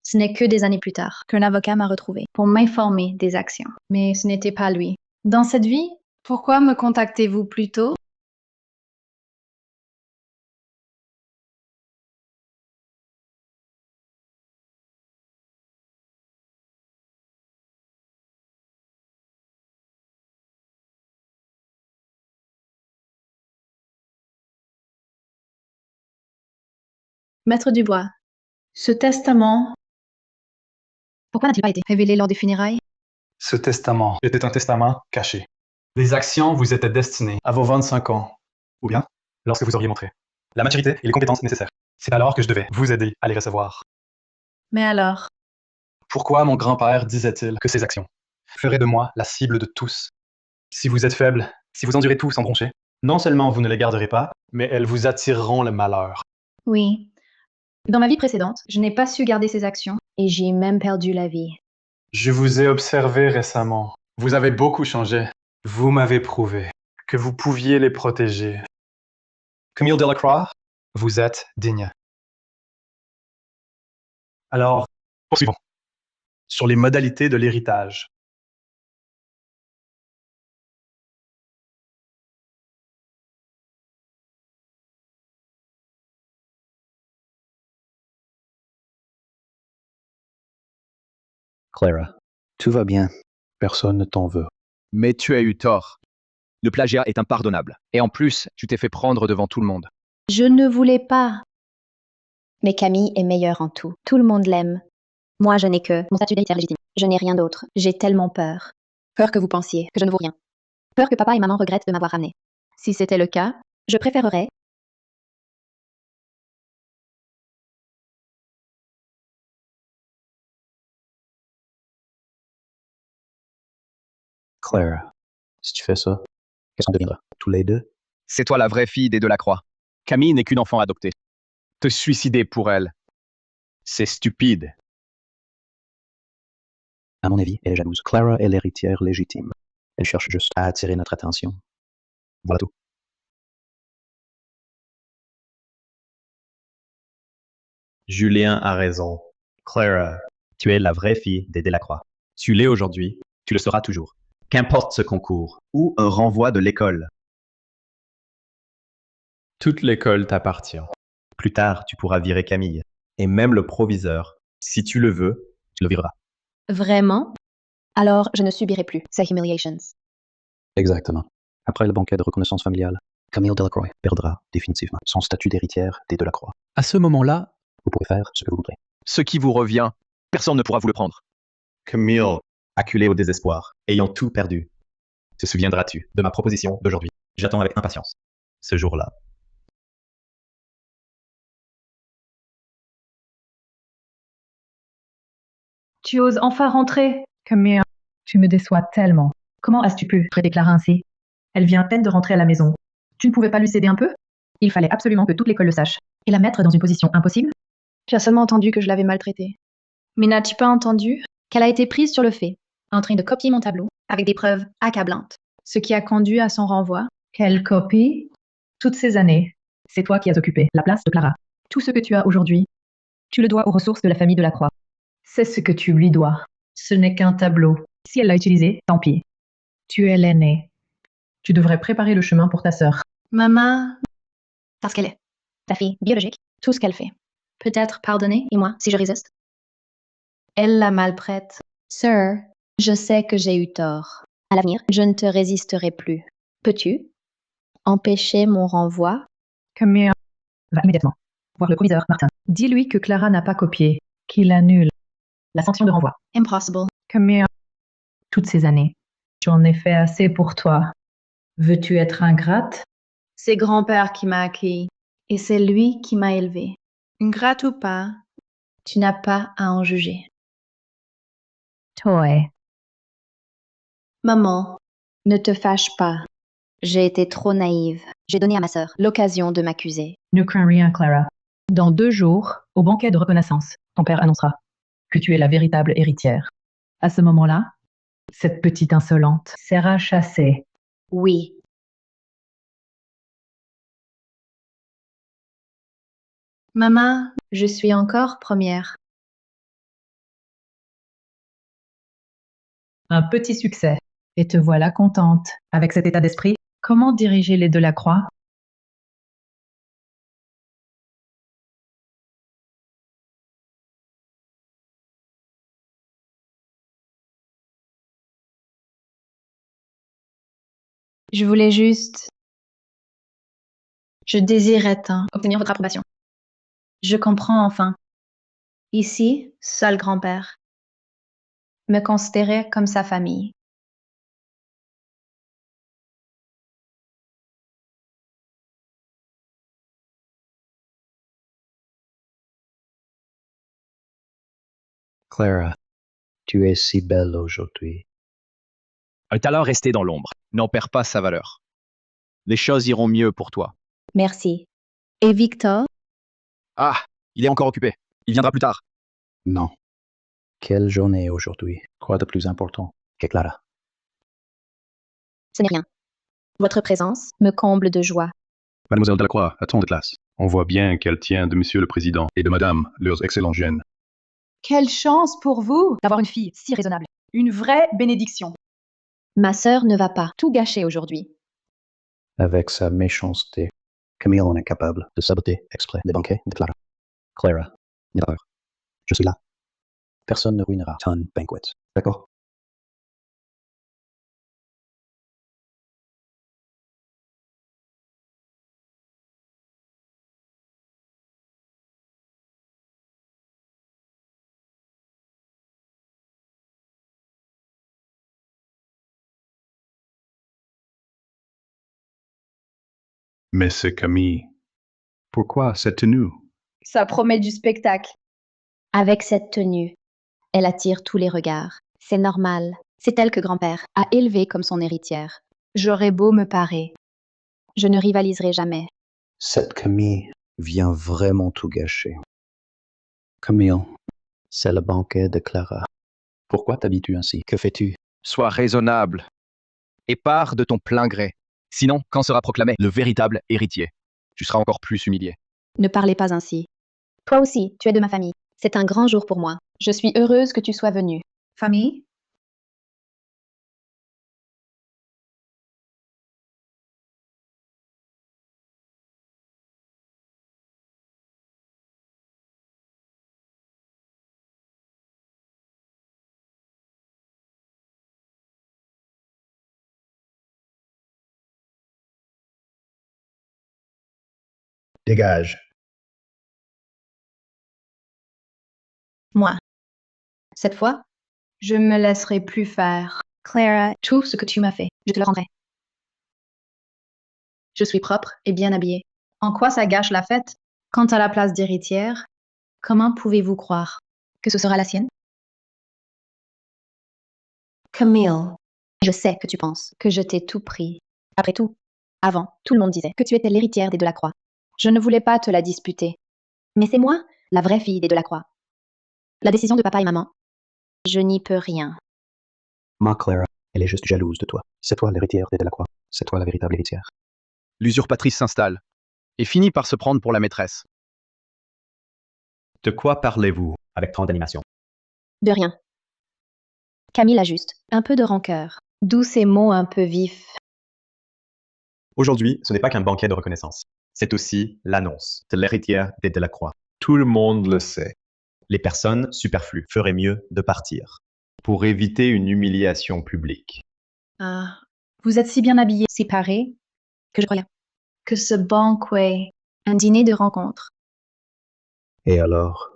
Speaker 1: Ce n'est que des années plus tard qu'un avocat m'a retrouvé pour m'informer des actions. Mais ce n'était pas lui. Dans cette vie, pourquoi me contactez-vous plus tôt? Maître Dubois, ce testament, pourquoi n'a-t-il pas été révélé lors des funérailles?
Speaker 9: Ce testament était un testament caché. Les actions vous étaient destinées à vos 25 ans, ou bien lorsque vous auriez montré la maturité et les compétences nécessaires. C'est alors que je devais vous aider à les recevoir.
Speaker 1: Mais alors,
Speaker 9: Pourquoi mon grand-père disait-il que ces actions feraient de moi la cible de tous? Si vous êtes faible, si vous endurez tout sans broncher, non seulement vous ne les garderez pas, mais elles vous attireront le malheur.
Speaker 1: oui. Dans ma vie précédente, je n'ai pas su garder ces actions et j'ai même perdu la vie.
Speaker 9: Je vous ai observé récemment. Vous avez beaucoup changé. Vous m'avez prouvé que vous pouviez les protéger. Camille Delacroix, vous êtes digne. Alors, poursuivons. Sur les modalités de l'héritage.
Speaker 3: Clara, tout va bien. Personne ne t'en veut.
Speaker 7: Mais tu as eu tort. Le plagiat est impardonnable. Et en plus, tu t'es fait prendre devant tout le monde.
Speaker 1: Je ne voulais pas.
Speaker 2: Mais Camille est meilleure en tout. Tout le monde l'aime. Moi, je n'ai que mon statut d'héritière légitime. Je n'ai rien d'autre. J'ai tellement peur. Peur que vous pensiez que je ne vaux rien. Peur que papa et maman regrettent de m'avoir ramenée.
Speaker 1: Si c'était le cas,
Speaker 2: Je préférerais
Speaker 3: Clara, si tu fais ça, qu'est-ce qu'on deviendra? Tous les deux?
Speaker 7: C'est toi la vraie fille des Delacroix. Camille n'est qu'une enfant adoptée. Te suicider pour elle, c'est stupide.
Speaker 3: À mon avis, elle est jalouse. Clara est l'héritière légitime. Elle cherche juste à attirer notre attention. Voilà tout.
Speaker 5: Julien a raison. Clara, tu es la vraie fille des Delacroix. Tu l'es aujourd'hui, tu le seras toujours. Qu'importe ce concours, ou un renvoi de l'école. Toute l'école t'appartient. Plus tard, tu pourras virer Camille. Et même le proviseur, si tu le veux, tu le vireras.
Speaker 2: vraiment. Alors, je ne subirai plus ces humiliations.
Speaker 3: Exactement. Après le banquet de reconnaissance familiale, Camille Delacroix perdra définitivement son statut d'héritière des Delacroix.
Speaker 7: À ce moment-là,
Speaker 3: Vous pouvez faire ce que vous voudrez.
Speaker 7: ce qui vous revient, personne ne pourra vous le prendre.
Speaker 5: Camille, acculé au désespoir, ayant tout perdu. Te souviendras-tu de ma proposition d'aujourd'hui? J'attends avec impatience. Ce jour-là.
Speaker 11: Tu oses enfin rentrer? Camille, tu me déçois tellement. Comment as-tu pu traiter Clara ainsi? Elle vient à peine de rentrer à la maison. Tu ne pouvais pas lui céder un peu? Il fallait absolument que toute l'école le sache. Et la mettre dans une position impossible?
Speaker 1: tu as seulement entendu que je l'avais maltraitée. Mais n'as-tu pas entendu qu'elle a été prise sur le fait, en train de copier mon tableau, avec des preuves accablantes, ce qui a conduit à son renvoi?
Speaker 11: Quelle copie? Toutes ces années, c'est toi qui as occupé la place de Clara. Tout ce que tu as aujourd'hui, tu le dois aux ressources de la famille Delacroix. C'est ce que tu lui dois. Ce n'est qu'un tableau. Si elle l'a utilisé, tant pis. Tu es l'aîné. Tu devrais préparer le chemin pour ta sœur.
Speaker 1: Maman,
Speaker 2: Parce qu'elle est ta fille biologique, tout ce qu'elle fait. Peut-être pardonner, et moi, si je résiste.
Speaker 1: elle la malprête.
Speaker 2: Sir, je sais que j'ai eu tort. À l'avenir, je ne te résisterai plus. Peux-tu empêcher mon renvoi?
Speaker 11: Camille va immédiatement voir le proviseur Martin. Dis-lui que Clara n'a pas copié, qu'il annule la sanction de renvoi.
Speaker 1: Impossible.
Speaker 11: Camille, toutes ces années, j'en ai fait assez pour toi. Veux-tu être ingrate?
Speaker 1: C'est grand-père qui m'a accueilli et c'est lui qui m'a élevé. Ingrate ou pas, tu n'as pas à en juger.
Speaker 11: Toi.
Speaker 1: Maman,
Speaker 2: Ne te fâche pas. J'ai été trop naïve. J'ai donné à ma sœur l'occasion de m'accuser.
Speaker 11: Ne crains rien, Clara. Dans 2 jours, au banquet de reconnaissance, ton père annoncera que tu es la véritable héritière. À ce moment-là, cette petite insolente sera chassée.
Speaker 2: Oui.
Speaker 1: maman, je suis encore première.
Speaker 11: Un petit succès. Et te voilà contente. Avec cet état d'esprit, comment diriger les Delacroix?
Speaker 1: Je voulais juste... Je désirais tant obtenir votre approbation. Je comprends enfin. Ici, seul grand-père me considérait comme sa famille.
Speaker 3: Clara, tu es si belle aujourd'hui.
Speaker 7: Un talent resté dans l'ombre n'en perd pas sa valeur. Les choses iront mieux pour toi.
Speaker 2: Merci. Et Victor?
Speaker 7: Ah, il est encore occupé. Il viendra plus tard.
Speaker 3: Non. Quelle journée aujourd'hui? Quoi de plus important que Clara?
Speaker 2: Ce n'est rien. Votre présence me comble de joie.
Speaker 4: Mademoiselle Delacroix, à ton de classe. On voit bien qu'elle tient de Monsieur le Président et de Madame, leurs excellents gènes.
Speaker 11: Quelle chance pour vous d'avoir une fille si raisonnable. Une vraie bénédiction.
Speaker 2: Ma sœur ne va pas tout gâcher aujourd'hui.
Speaker 3: Avec sa méchanceté, Camille en est capable de saboter exprès les banquets de Clara. Clara, une erreur. Je suis là. Personne ne ruinera ton banquet. D'accord?
Speaker 4: Mais c'est Camille. Pourquoi cette tenue?
Speaker 1: Ça promet du spectacle.
Speaker 2: Avec cette tenue, elle attire tous les regards. C'est normal. C'est elle que grand-père a élevée comme son héritière.
Speaker 1: J'aurais beau me parer.
Speaker 2: Je ne rivaliserai jamais.
Speaker 3: Cette Camille vient vraiment tout gâcher. Camille, c'est le banquet de Clara. Pourquoi t'habilles-tu ainsi? Que fais-tu?
Speaker 7: Sois raisonnable et pars de ton plein gré. Sinon, quand sera proclamé le véritable héritier, tu seras encore plus humilié.
Speaker 2: Ne parlez pas ainsi. Toi aussi, tu es de ma famille. C'est un grand jour pour moi. Je suis heureuse que tu sois venue.
Speaker 1: Famille?
Speaker 3: Dégage.
Speaker 1: Moi. Cette fois, je ne me laisserai plus faire.
Speaker 2: Clara,
Speaker 1: Tout ce que tu m'as fait,
Speaker 2: je te le rendrai.
Speaker 1: je suis propre et bien habillée. En quoi ça gâche la fête? Quant à la place d'héritière, comment pouvez-vous croire
Speaker 2: Que ce sera la sienne?
Speaker 1: Camille,
Speaker 2: Je sais que tu penses que je t'ai tout pris. Après tout, avant, tout le monde disait que tu étais l'héritière des Delacroix. Je ne voulais pas te la disputer. Mais c'est moi, la vraie fille des Delacroix. La décision de papa et maman, je n'y peux rien.
Speaker 3: Ma Clara, elle est juste jalouse de toi. C'est toi l'héritière des Delacroix. C'est toi la véritable héritière.
Speaker 7: L'usurpatrice s'installe et finit par se prendre pour la maîtresse.
Speaker 5: De quoi parlez-vous avec tant d'animation?
Speaker 2: De rien. Camille ajuste. Un peu de rancœur. D'où ces mots un peu vifs.
Speaker 5: Aujourd'hui, ce n'est pas qu'un banquet de reconnaissance. C'est aussi l'annonce de l'héritière des Delacroix.
Speaker 9: Tout le monde le sait.
Speaker 5: Les personnes superflues feraient mieux de partir pour éviter une humiliation publique.
Speaker 1: Ah, vous êtes si bien habillés,
Speaker 2: Si paré que je crois
Speaker 1: que ce banquet.
Speaker 2: un dîner de rencontre.
Speaker 3: Et alors,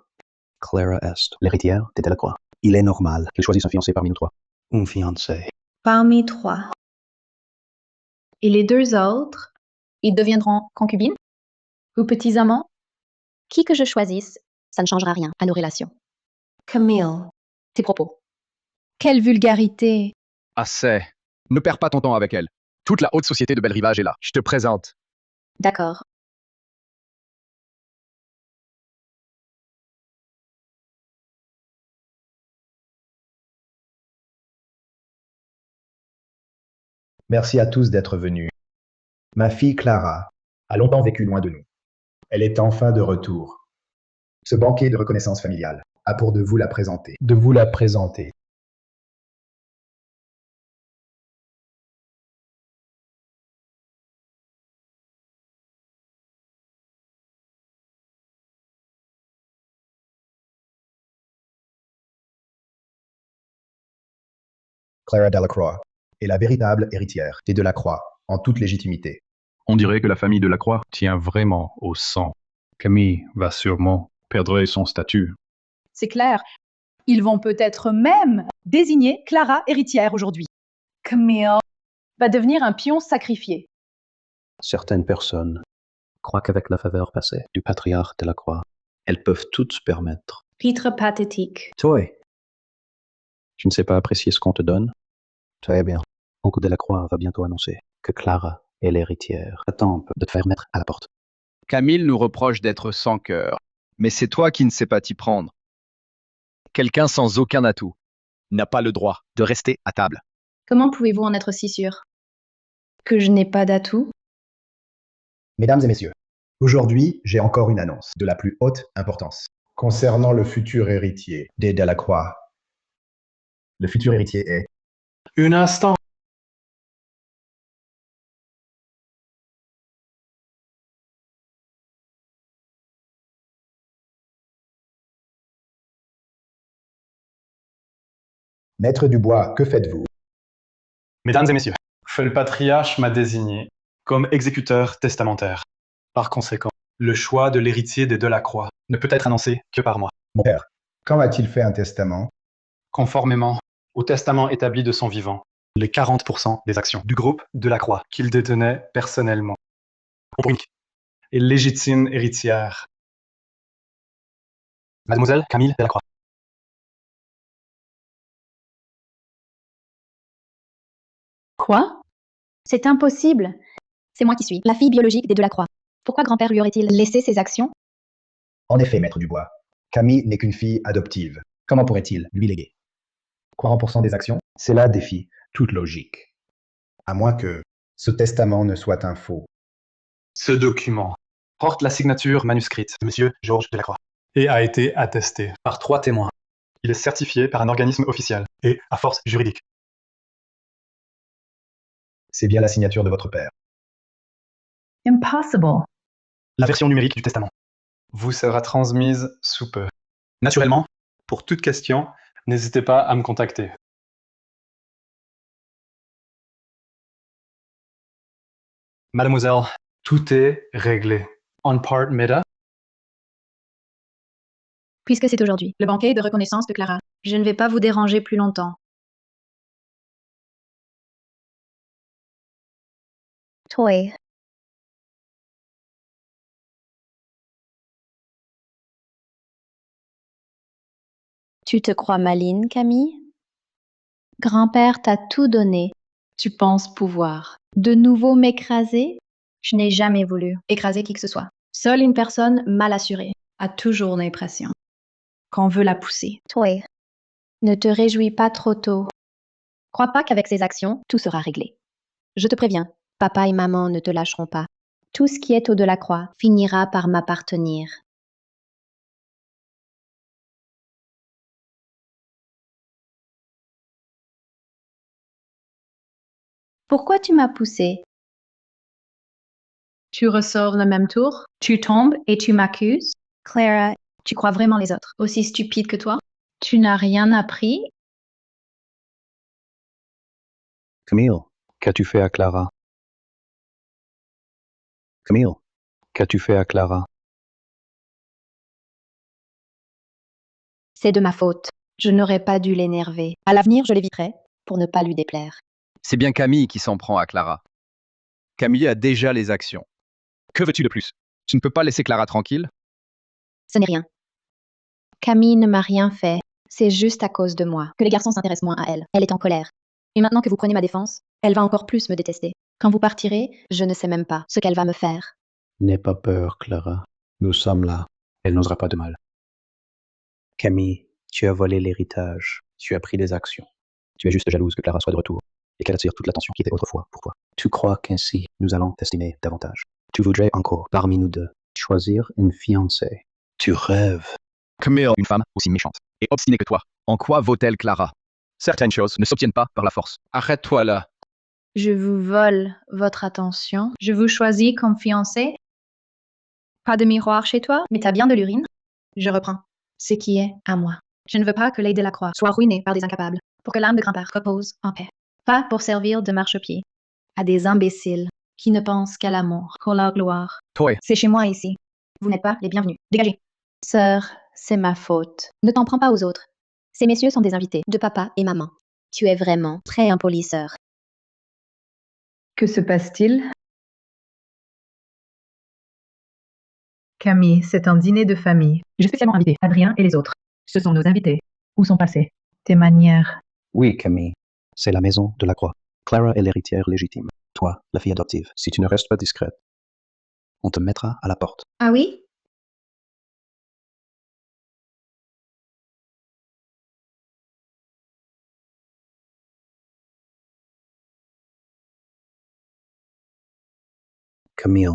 Speaker 3: Clara Est, l'héritière des Delacroix. Il est normal qu'elle choisisse un fiancé parmi nous trois. Un fiancé.
Speaker 1: Parmi trois. Et les deux autres,
Speaker 2: Ils deviendront concubines.
Speaker 1: ou petits amants?
Speaker 2: Qui que je choisisse, ça ne changera rien à nos relations.
Speaker 1: Camille.
Speaker 2: Tes propos.
Speaker 1: Quelle vulgarité.
Speaker 7: Assez. Ne perds pas ton temps avec elle. Toute la haute société de Belle Rivage est là. Je te présente.
Speaker 2: D'accord.
Speaker 12: Merci à tous d'être venus. Ma fille Clara a longtemps vécu loin de nous. Elle est enfin de retour. Ce banquet de reconnaissance familiale a pour de vous la présenter. De vous la présenter. Clara Delacroix est la véritable héritière des Delacroix en toute légitimité.
Speaker 4: On dirait que la famille Delacroix tient vraiment au sang. Camille va sûrement perdre son statut.
Speaker 11: C'est clair. Ils vont peut-être même désigner Clara héritière aujourd'hui. Camille va devenir un pion sacrifié.
Speaker 3: Certaines personnes croient qu'avec la faveur passée du patriarche Delacroix, elles peuvent toutes se permettre.
Speaker 1: Titre pathétique.
Speaker 3: Toi, tu ne sais pas apprécier ce qu'on te donne? Très bien. Oncle Delacroix va bientôt annoncer que Clara est l'héritière. Attends un peu de te faire mettre à la porte.
Speaker 7: Camille nous reproche d'être sans cœur. Mais c'est toi qui ne sais pas t'y prendre. Quelqu'un sans aucun atout n'a pas le droit de rester à table.
Speaker 1: Comment pouvez-vous en être si sûr? Que je n'ai pas d'atout?
Speaker 12: Mesdames et messieurs, aujourd'hui, j'ai encore une annonce de la plus haute importance concernant le futur héritier des Delacroix. Le futur héritier est...
Speaker 9: Un instant.
Speaker 12: Maître Dubois, que faites-vous?
Speaker 9: Mesdames et messieurs, le patriarche m'a désigné comme exécuteur testamentaire. Par conséquent, le choix de l'héritier des Delacroix ne peut être annoncé que par moi,
Speaker 12: Mon père, quand a-t-il fait un testament?
Speaker 9: conformément au testament établi de son vivant, les 40% des actions du groupe Delacroix qu'il détenait personnellement. Pour unique et légitime héritière, Mademoiselle Camille Delacroix.
Speaker 1: Quoi?
Speaker 2: C'est impossible. C'est moi qui suis la fille biologique des Delacroix. Pourquoi grand-père lui aurait-il laissé ses actions?
Speaker 12: En effet, Maître Dubois, Camille n'est qu'une fille adoptive. Comment pourrait-il lui léguer 40% des actions? Cela défie toute logique. À moins que ce testament ne soit un faux.
Speaker 9: Ce document porte la signature manuscrite de Monsieur Georges Delacroix et a été attesté par 3 témoins. Il est certifié par un organisme officiel et à force juridique.
Speaker 12: C'est bien la signature de votre père.
Speaker 11: Impossible.
Speaker 9: La version numérique du testament vous sera transmise sous peu. Naturellement, pour toute question, n'hésitez pas à me contacter. Mademoiselle, tout est réglé. On part meta.
Speaker 2: Puisque c'est aujourd'hui le banquet de reconnaissance de Clara.
Speaker 1: Je ne vais pas vous déranger plus longtemps.
Speaker 2: Toi. Tu te crois maligne, Camille? Grand-père t'a tout donné.
Speaker 1: Tu penses pouvoir.
Speaker 2: De nouveau m'écraser?
Speaker 1: Je n'ai jamais voulu
Speaker 2: Écraser qui que ce soit.
Speaker 1: Seule une personne mal assurée a toujours l'impression qu'on veut la pousser.
Speaker 2: Toi. Ne te réjouis pas trop tôt. Crois pas qu'avec ces actions, tout sera réglé. Je te préviens, papa et maman ne te lâcheront pas. Tout ce qui est au Delacroix finira par m'appartenir.
Speaker 1: Pourquoi tu m'as poussé? Tu ressors le même tour, tu tombes et tu m'accuses? Clara, tu crois vraiment les autres aussi stupides que toi? Tu n'as rien appris?
Speaker 3: Camille, qu'as-tu fait à Clara? Camille, qu'as-tu fait à Clara?
Speaker 2: C'est de ma faute. Je n'aurais pas dû l'énerver. À l'avenir, je l'éviterai pour ne pas lui déplaire.
Speaker 7: C'est bien Camille qui s'en prend à Clara. Camille a déjà les actions. Que veux-tu de plus? Tu ne peux pas laisser Clara tranquille?
Speaker 2: Ce n'est rien. Camille ne m'a rien fait. C'est juste à cause de moi que les garçons s'intéressent moins à elle. Elle est en colère. Et maintenant que vous prenez ma défense, elle va encore plus me détester. Quand vous partirez, je ne sais même pas ce qu'elle va me faire.
Speaker 3: N'aie pas peur, Clara. Nous sommes là. Elle n'osera pas de mal. Camille, tu as volé l'héritage. Tu as pris des actions. Tu es juste jalouse que Clara soit de retour et qu'elle attire toute l'attention qui était autrefois pour toi. Tu crois qu'ainsi nous allons t'estimer davantage. Tu voudrais encore, parmi nous deux, choisir une fiancée. Tu rêves.
Speaker 7: Camille, une femme aussi méchante et obstinée que toi. En quoi vaut-elle Clara? Certaines choses ne s'obtiennent pas par la force. Arrête-toi là.
Speaker 1: Je vous vole votre attention. Je vous choisis comme fiancé. Pas de miroir chez toi, mais t'as bien de l'urine. Je reprends. Ce qui est à moi. Je ne veux pas que Lady Delacroix soit ruinée par des incapables, pour que l'âme de grand-père repose en paix. Pas pour servir de marchepied à des imbéciles qui ne pensent qu'à l'amour, qu'à la gloire.
Speaker 7: Toi,
Speaker 1: C'est chez moi ici. Vous n'êtes pas les bienvenus. Dégagez. Sœur, c'est ma faute.
Speaker 2: Ne t'en prends pas aux autres. Ces messieurs sont des invités de papa et maman. Tu es vraiment très impolie, sœur.
Speaker 11: Que se passe-t-il? Camille, c'est un dîner de famille. J'ai spécialement invité Adrien et les autres. Ce sont nos invités. Où sont passés tes manières?
Speaker 3: Oui, Camille. C'est la maison de la croix. Clara est l'héritière légitime. Toi, la fille adoptive. Si tu ne restes pas discrète, on te mettra à la porte.
Speaker 1: Ah oui?
Speaker 3: Camille,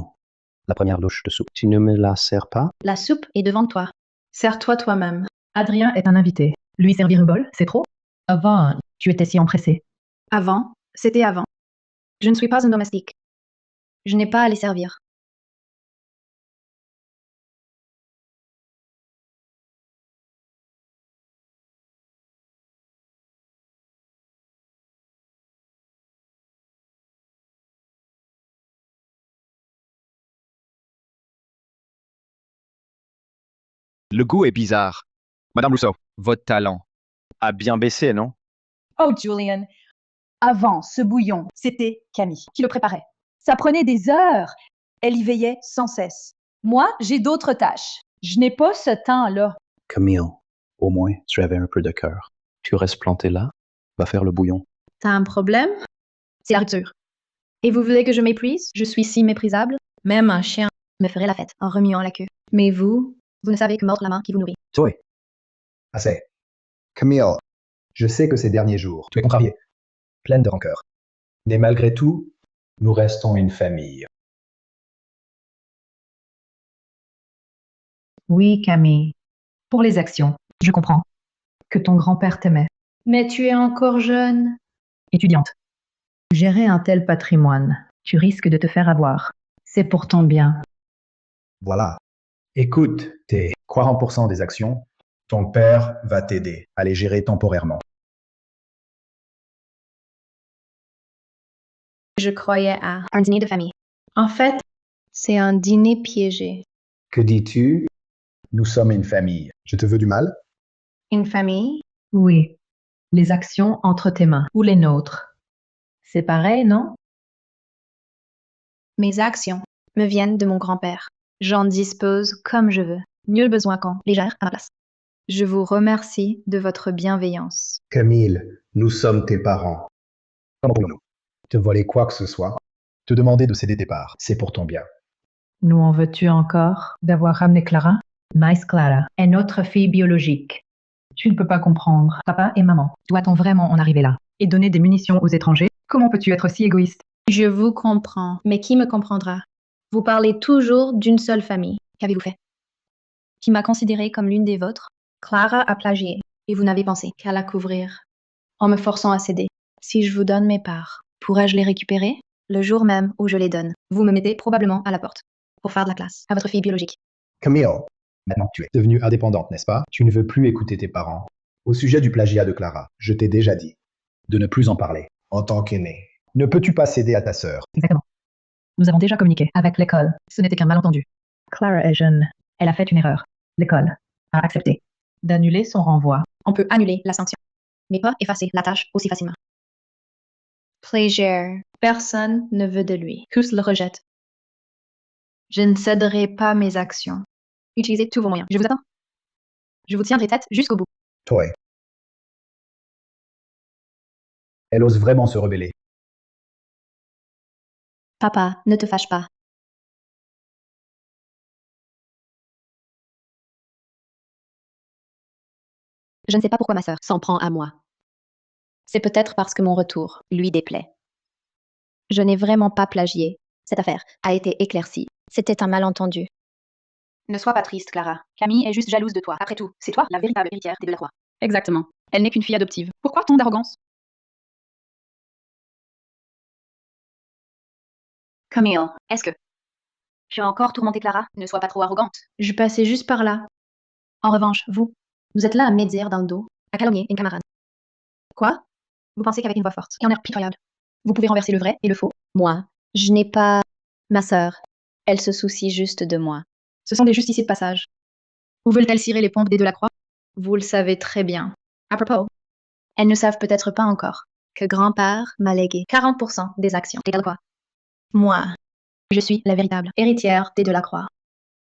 Speaker 3: la première louche de soupe. Tu ne me la sers pas?
Speaker 2: La soupe est devant toi.
Speaker 1: Sers-toi toi-même.
Speaker 11: Adrien est un invité. Lui servir une bol, c'est trop? Avant, tu étais si empressé.
Speaker 1: Avant, c'était avant. Je ne suis pas un domestique.
Speaker 2: Je n'ai pas à les servir.
Speaker 7: le goût est bizarre. Madame Rousseau, votre talent a bien baissé, non?
Speaker 13: Oh, Julian, avant ce bouillon, c'était Camille qui le préparait. Ça prenait des heures. Elle y veillait sans cesse. Moi, j'ai d'autres tâches. Je n'ai pas ce temps-là.
Speaker 3: Camille, au moins, tu avais un peu de cœur. Tu restes planté là, va faire le bouillon.
Speaker 1: T'as un problème?
Speaker 2: C'est la rupture.
Speaker 1: Et vous voulez que je méprise? Je suis si méprisable? Même un chien
Speaker 2: Me ferait la fête en remuant la queue.
Speaker 1: Mais vous,
Speaker 2: Vous ne savez que mordre la main qui vous nourrit.
Speaker 12: Toi. Assez. Camille, je sais que ces derniers jours, tu es contrariée, pleine de rancœur. Mais malgré tout, nous restons une famille.
Speaker 11: Oui, Camille. Pour les actions, je comprends. Que ton grand-père t'aimait.
Speaker 1: mais tu es encore jeune.
Speaker 11: Étudiante. Gérer un tel patrimoine, tu risques de te faire avoir. C'est pour ton bien.
Speaker 12: Voilà. Écoute, tes 40% des actions, ton père va t'aider à les gérer temporairement.
Speaker 1: Je croyais à...
Speaker 2: Un dîner de famille.
Speaker 1: En fait, c'est un dîner piégé.
Speaker 12: Que dis-tu? Nous sommes une famille. Je te veux du mal?
Speaker 1: Une famille?
Speaker 11: Oui. Les actions entre tes mains. Ou les nôtres. C'est pareil, non?
Speaker 1: Mes actions.
Speaker 2: Me viennent de mon grand-père.
Speaker 1: J'en dispose comme je veux. Nul besoin qu'on
Speaker 2: Les gère à ma place.
Speaker 1: Je vous remercie de votre bienveillance.
Speaker 12: Camille, nous sommes tes parents. Comment pouvons-nous te voler quoi que ce soit? Te demander de céder tes parts, c'est pour ton bien.
Speaker 11: Nous en veux-tu encore d'avoir ramené Clara? Nice Clara est notre fille biologique. Tu ne peux pas comprendre. Papa et maman, doit-on vraiment en arriver là? Et donner des munitions aux étrangers? Comment peux-tu être si égoïste?
Speaker 1: Je vous comprends, mais qui me comprendra? Vous parlez toujours d'une seule famille.
Speaker 2: Qu'avez-vous fait?
Speaker 1: Qui m'a considérée comme l'une des vôtres? Clara a plagié,
Speaker 2: Et vous n'avez pensé
Speaker 1: qu'à la couvrir, en me forçant à céder. Si je vous donne mes parts, Pourrais-je les récupérer? Le jour même où je les donne, vous me mettez probablement à la porte pour faire de la classe à votre fille biologique.
Speaker 12: Camille, maintenant tu es devenue indépendante, n'est-ce pas? Tu ne veux plus écouter tes parents. Au sujet du plagiat de Clara, je t'ai déjà dit de ne plus en parler. En tant qu'aîné, ne peux-tu pas céder à ta sœur?
Speaker 11: Exactement. Nous avons déjà communiqué avec l'école. Ce n'était qu'un malentendu. Clara est jeune. Elle a fait une erreur. L'école a accepté d'annuler son renvoi.
Speaker 1: On peut annuler la sanction, mais pas effacer la tâche aussi facilement. Plagiaire. Personne ne veut de lui. Tous le rejettent. Je ne céderai pas mes actions. Utilisez tous vos moyens. Je vous attends. Je vous tiendrai tête jusqu'au bout.
Speaker 12: Toi. Elle ose vraiment se rebeller.
Speaker 2: Papa, ne te fâche pas. Je ne sais pas pourquoi ma sœur s'en prend à moi. C'est peut-être parce que mon retour lui déplaît. Je n'ai vraiment pas plagié. Cette affaire a été éclaircie. C'était un malentendu.
Speaker 10: Ne sois pas triste, Clara. Camille est juste jalouse de toi. Après tout, c'est toi la véritable héritière des Delacroix. Exactement. Elle n'est qu'une fille adoptive. Pourquoi tant d'arrogance? Camille, est-ce que tu as encore tourmenté Clara? Ne sois pas trop arrogante.
Speaker 1: Je passais juste par là. En revanche, vous êtes là à médire dans le dos, à calomnier une camarade. Quoi? Vous pensez qu'avec une voix forte et un air pitoyable, vous pouvez renverser le vrai et le faux?
Speaker 2: Moi, je n'ai pas... Ma sœur, elle se soucie juste de moi.
Speaker 1: Ce sont des justiciers de passage. Où veulent-elles cirer les pompes des Delacroix? Vous le savez très bien. À propos, elles ne savent peut-être pas encore que grand-père m'a légué 40% des actions des Delacroix. Moi, je suis la véritable héritière des Delacroix.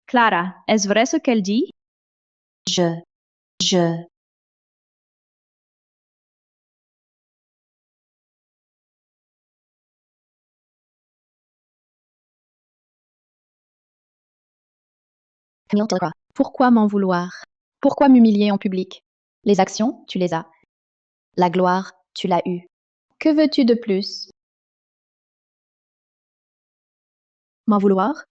Speaker 13: Clara, est-ce vrai ce qu'elle dit?
Speaker 2: Je... Camille Delacroix, pourquoi m'en vouloir?
Speaker 1: Pourquoi m'humilier en public?
Speaker 2: Les actions, tu les as. La gloire, tu l'as eue. Que veux-tu de plus?
Speaker 1: M'en vouloir?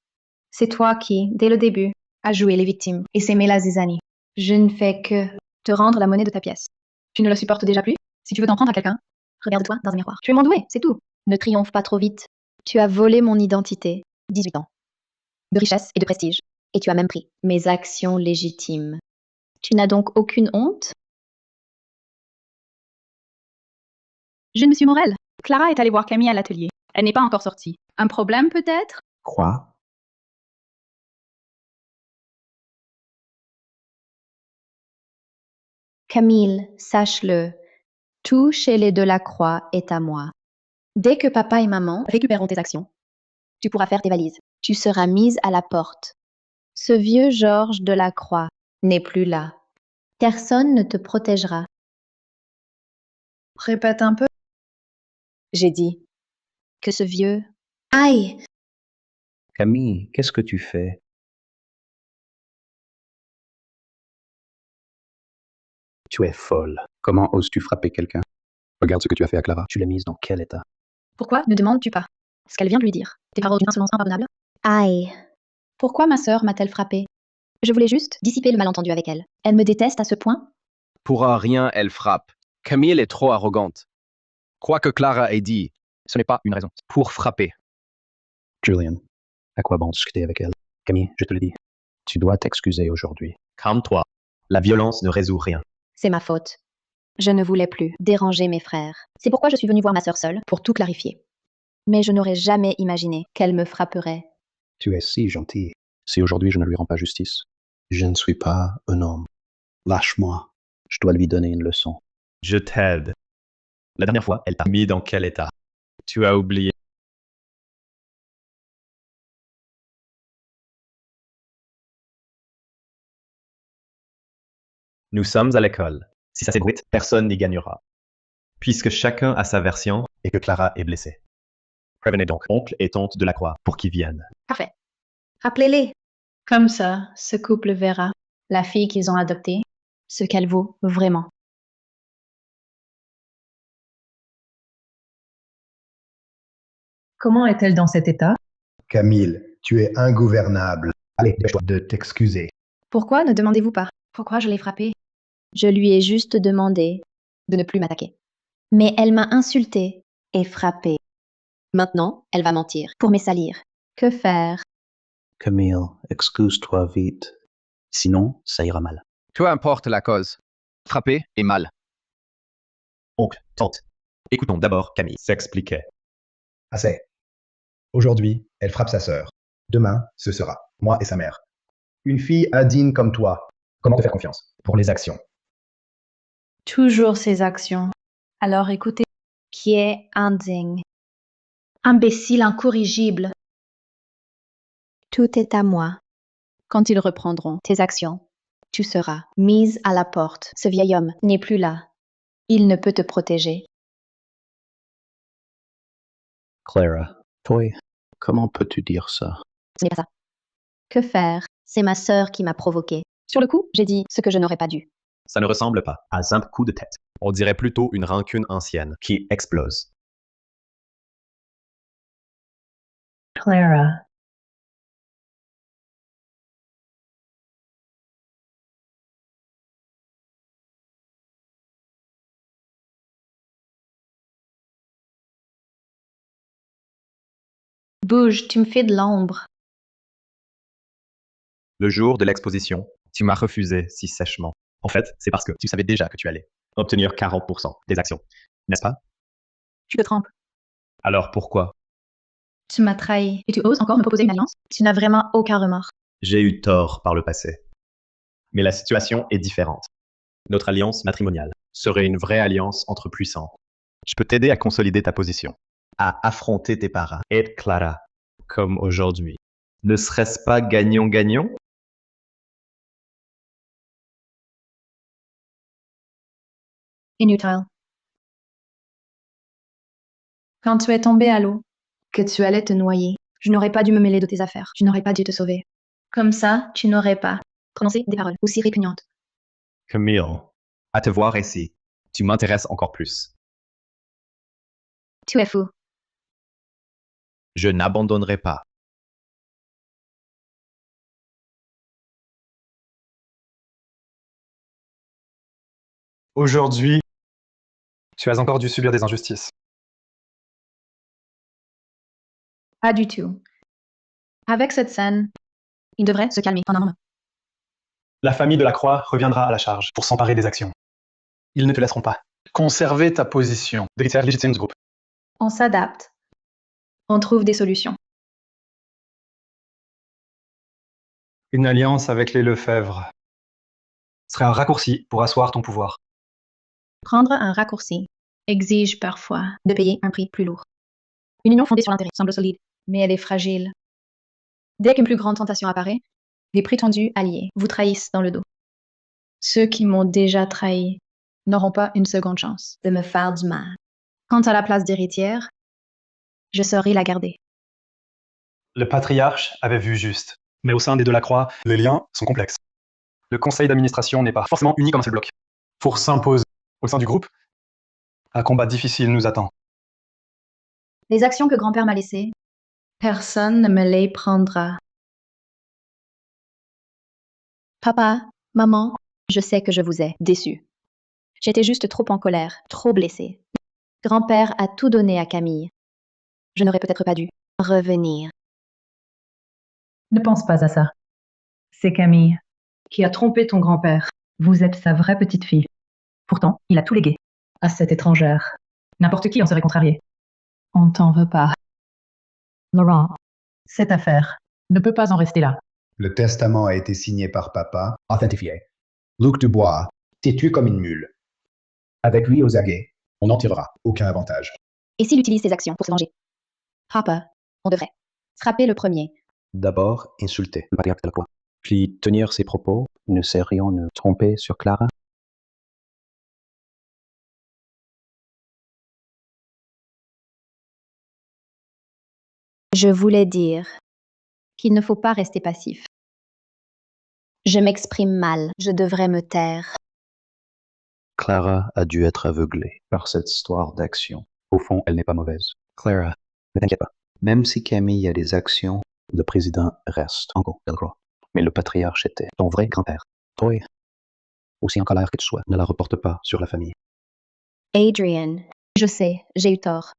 Speaker 1: C'est toi qui, dès le début, as joué les victimes et s'aimé la zizanie. Je ne fais que te rendre la monnaie de ta pièce. Tu ne le supportes déjà plus? Si tu veux t'en prendre à quelqu'un, regarde-toi dans un miroir. Tu es mon doué, c'est tout.
Speaker 2: Ne triomphe pas trop vite. Tu as volé mon identité. 18 ans.
Speaker 1: De richesse et de prestige.
Speaker 2: Et tu as même pris mes actions légitimes. Tu n'as donc aucune honte?
Speaker 13: Jeune Monsieur Morel, Clara est allée voir Camille à l'atelier. Elle n'est pas encore sortie. Un problème peut-être?
Speaker 3: Quoi?
Speaker 2: Camille, sache-le, tout chez les Delacroix est à moi. Dès que papa et maman récupéreront tes actions, tu pourras faire tes valises. Tu seras mise à la porte. Ce vieux Georges Delacroix n'est plus là. Personne ne te protégera.
Speaker 1: Répète un peu.
Speaker 2: J'ai dit que ce vieux...
Speaker 1: Aïe!
Speaker 3: Camille, qu'est-ce que tu fais? Tu es folle. Comment oses-tu frapper quelqu'un?
Speaker 4: Regarde ce que tu as fait à Clara.
Speaker 3: Tu l'as mise dans quel état?
Speaker 1: Pourquoi ne demandes-tu pas ce qu'elle vient de lui dire? Tes paroles d'une insolence impardonnable?
Speaker 2: Aïe! Pourquoi ma sœur m'a-t-elle frappée? Je voulais juste dissiper le malentendu avec elle. Elle me déteste à ce point?
Speaker 8: Pour un rien, elle frappe. Camille est trop arrogante. Quoi que Clara ait dit, ce n'est pas une raison pour frapper.
Speaker 3: Julian, à quoi bon discuter avec elle? Camille, je te le dis, tu dois t'excuser aujourd'hui.
Speaker 5: Calme-toi. La violence ne résout rien.
Speaker 2: C'est ma faute. Je ne voulais plus déranger mes frères. C'est pourquoi je suis venue voir ma sœur seule, pour tout clarifier. Mais je n'aurais jamais imaginé qu'elle me frapperait.
Speaker 3: Tu es si gentil. Si aujourd'hui je ne lui rends pas justice, je ne suis pas un homme. Lâche-moi. Je dois lui donner une leçon.
Speaker 5: Je t'aide. La dernière fois, elle t'a mis dans quel état? Tu as oublié. Nous sommes à l'école. Si ça s'ébruite, personne n'y gagnera. Puisque chacun a sa version et que Clara est blessée. Prévenez donc oncle et tante Delacroix pour qu'ils viennent.
Speaker 1: Parfait. Rappelez-les. Comme ça, ce couple verra la fille qu'ils ont adoptée, ce qu'elle vaut vraiment.
Speaker 11: Comment est-elle dans cet état?
Speaker 12: Camille, tu es ingouvernable. Allez, dépêche-toi de t'excuser.
Speaker 1: Pourquoi ne demandez-vous pas pourquoi je l'ai frappée?
Speaker 2: Je lui ai juste demandé de ne plus m'attaquer. Mais elle m'a insultée et frappée. Maintenant, elle va mentir pour me salir. Que faire?
Speaker 3: Camille, excuse-toi vite. Sinon, ça ira mal.
Speaker 7: Peu importe la cause. Frapper est mal.
Speaker 5: Oncle, tante. Écoutons d'abord Camille s'expliquait.
Speaker 12: Assez. Aujourd'hui, elle frappe sa sœur. Demain, ce sera moi et sa mère. Une fille indigne comme toi. Comment te faire confiance pour les actions?
Speaker 1: Toujours ses actions. Alors écoutez,
Speaker 2: Qui est indigne.
Speaker 1: imbécile incorrigible.
Speaker 2: Tout est à moi.
Speaker 10: Quand ils reprendront,
Speaker 2: Tes actions. Tu seras mise à la porte. Ce vieil homme n'est plus là. Il ne peut te protéger.
Speaker 3: Clara, toi, comment peux-tu dire ça?
Speaker 2: Ce n'est pas ça. Que faire? C'est ma sœur qui m'a provoqué. Sur le coup, j'ai dit ce que je n'aurais pas dû.
Speaker 5: Ça ne ressemble pas à un simple coup de tête. On dirait plutôt une rancune ancienne qui explose.
Speaker 11: Clara.
Speaker 1: Bouge, tu me fais de l'ombre.
Speaker 5: Le jour de l'exposition, tu m'as refusé si sèchement. En fait, c'est parce que tu savais déjà que tu allais obtenir 40% des actions, n'est-ce pas?
Speaker 10: tu te trompes.
Speaker 5: Alors pourquoi?
Speaker 1: Tu m'as trahi.
Speaker 10: Et tu oses encore me proposer une alliance?
Speaker 1: Tu n'as vraiment aucun remords.
Speaker 5: J'ai eu tort par le passé. Mais la situation est différente. Notre alliance matrimoniale serait une vraie alliance entre puissants. Je peux t'aider à consolider ta position, à affronter tes parents et Clara, comme aujourd'hui. Ne serait-ce pas gagnant-gagnant?
Speaker 1: Inutile. Quand tu es tombé à l'eau, que tu allais te noyer,
Speaker 10: Je n'aurais pas dû me mêler de tes affaires.
Speaker 1: je n'aurais pas dû te sauver. Comme ça, tu n'aurais pas.
Speaker 10: Prononcer des paroles aussi répugnantes.
Speaker 5: Camille, à te voir ici, tu m'intéresses encore plus.
Speaker 10: Tu es fou.
Speaker 5: Je n'abandonnerai pas.
Speaker 9: Aujourd'hui, tu as encore dû subir des injustices.
Speaker 1: Pas du tout. Avec cette scène,
Speaker 10: Il devrait se calmer en un moment.
Speaker 9: La famille de la Croix reviendra à la charge pour s'emparer des actions. Ils ne te laisseront pas. Conserver ta position d'héritière légitime du groupe.
Speaker 1: on s'adapte. On trouve des solutions.
Speaker 9: Une alliance avec les Lefebvre serait un raccourci pour asseoir ton pouvoir.
Speaker 10: Prendre un raccourci
Speaker 1: Exige parfois,
Speaker 10: de payer un prix plus lourd. Une union fondée sur l'intérêt semble solide.
Speaker 1: mais elle est fragile.
Speaker 10: Dès qu'une plus grande tentation apparaît, les prétendus alliés vous trahissent dans le dos.
Speaker 1: Ceux qui m'ont déjà trahi
Speaker 10: N'auront pas une seconde chance.
Speaker 2: De me faire du mal.
Speaker 10: Quant à la place d'héritière, je saurai la garder.
Speaker 9: Le patriarche avait vu juste. Mais au sein des Delacroix, les liens sont complexes. Le conseil d'administration n'est pas forcément uni comme un seul bloc. Pour s'imposer au sein du groupe, un combat difficile nous attend.
Speaker 10: Les actions que grand-père m'a laissées,
Speaker 1: personne ne me les prendra.
Speaker 10: papa, maman, je sais que je vous ai déçus. J'étais juste trop en colère, trop blessée. Grand-père a tout donné à Camille. Je n'aurais peut-être pas dû
Speaker 2: Revenir.
Speaker 11: Ne pense pas à ça. C'est Camille qui a trompé ton grand-père. Vous êtes sa vraie petite fille. Pourtant, il a tout légué à cette étrangère. N'importe qui en serait contrarié. On t'en veut pas. Laurent, cette affaire ne peut pas en rester là.
Speaker 12: Le testament a été signé par papa, authentifié. Luc Dubois, têtu comme une mule. Avec lui aux aguets, on n'en tirera aucun avantage.
Speaker 10: Et s'il utilise ses actions pour se venger? Papa, on devrait frapper le premier.
Speaker 3: D'abord, insulter le patriarche de la Croix. Puis tenir ses propos. Ne serions nous tromper sur Clara?
Speaker 10: Je voulais dire qu'il ne faut pas rester passif. Je m'exprime mal, je devrais me taire.
Speaker 3: Clara a dû être aveuglée par cette histoire d'action. Au fond, elle n'est pas mauvaise. Clara, ne t'inquiète pas. Même si Camille a des actions, le président reste encore Delacroix. Mais le patriarche était ton vrai grand-père. Toi, aussi en colère que tu sois, ne la reporte pas sur la famille.
Speaker 10: Adrian, je sais, j'ai eu tort.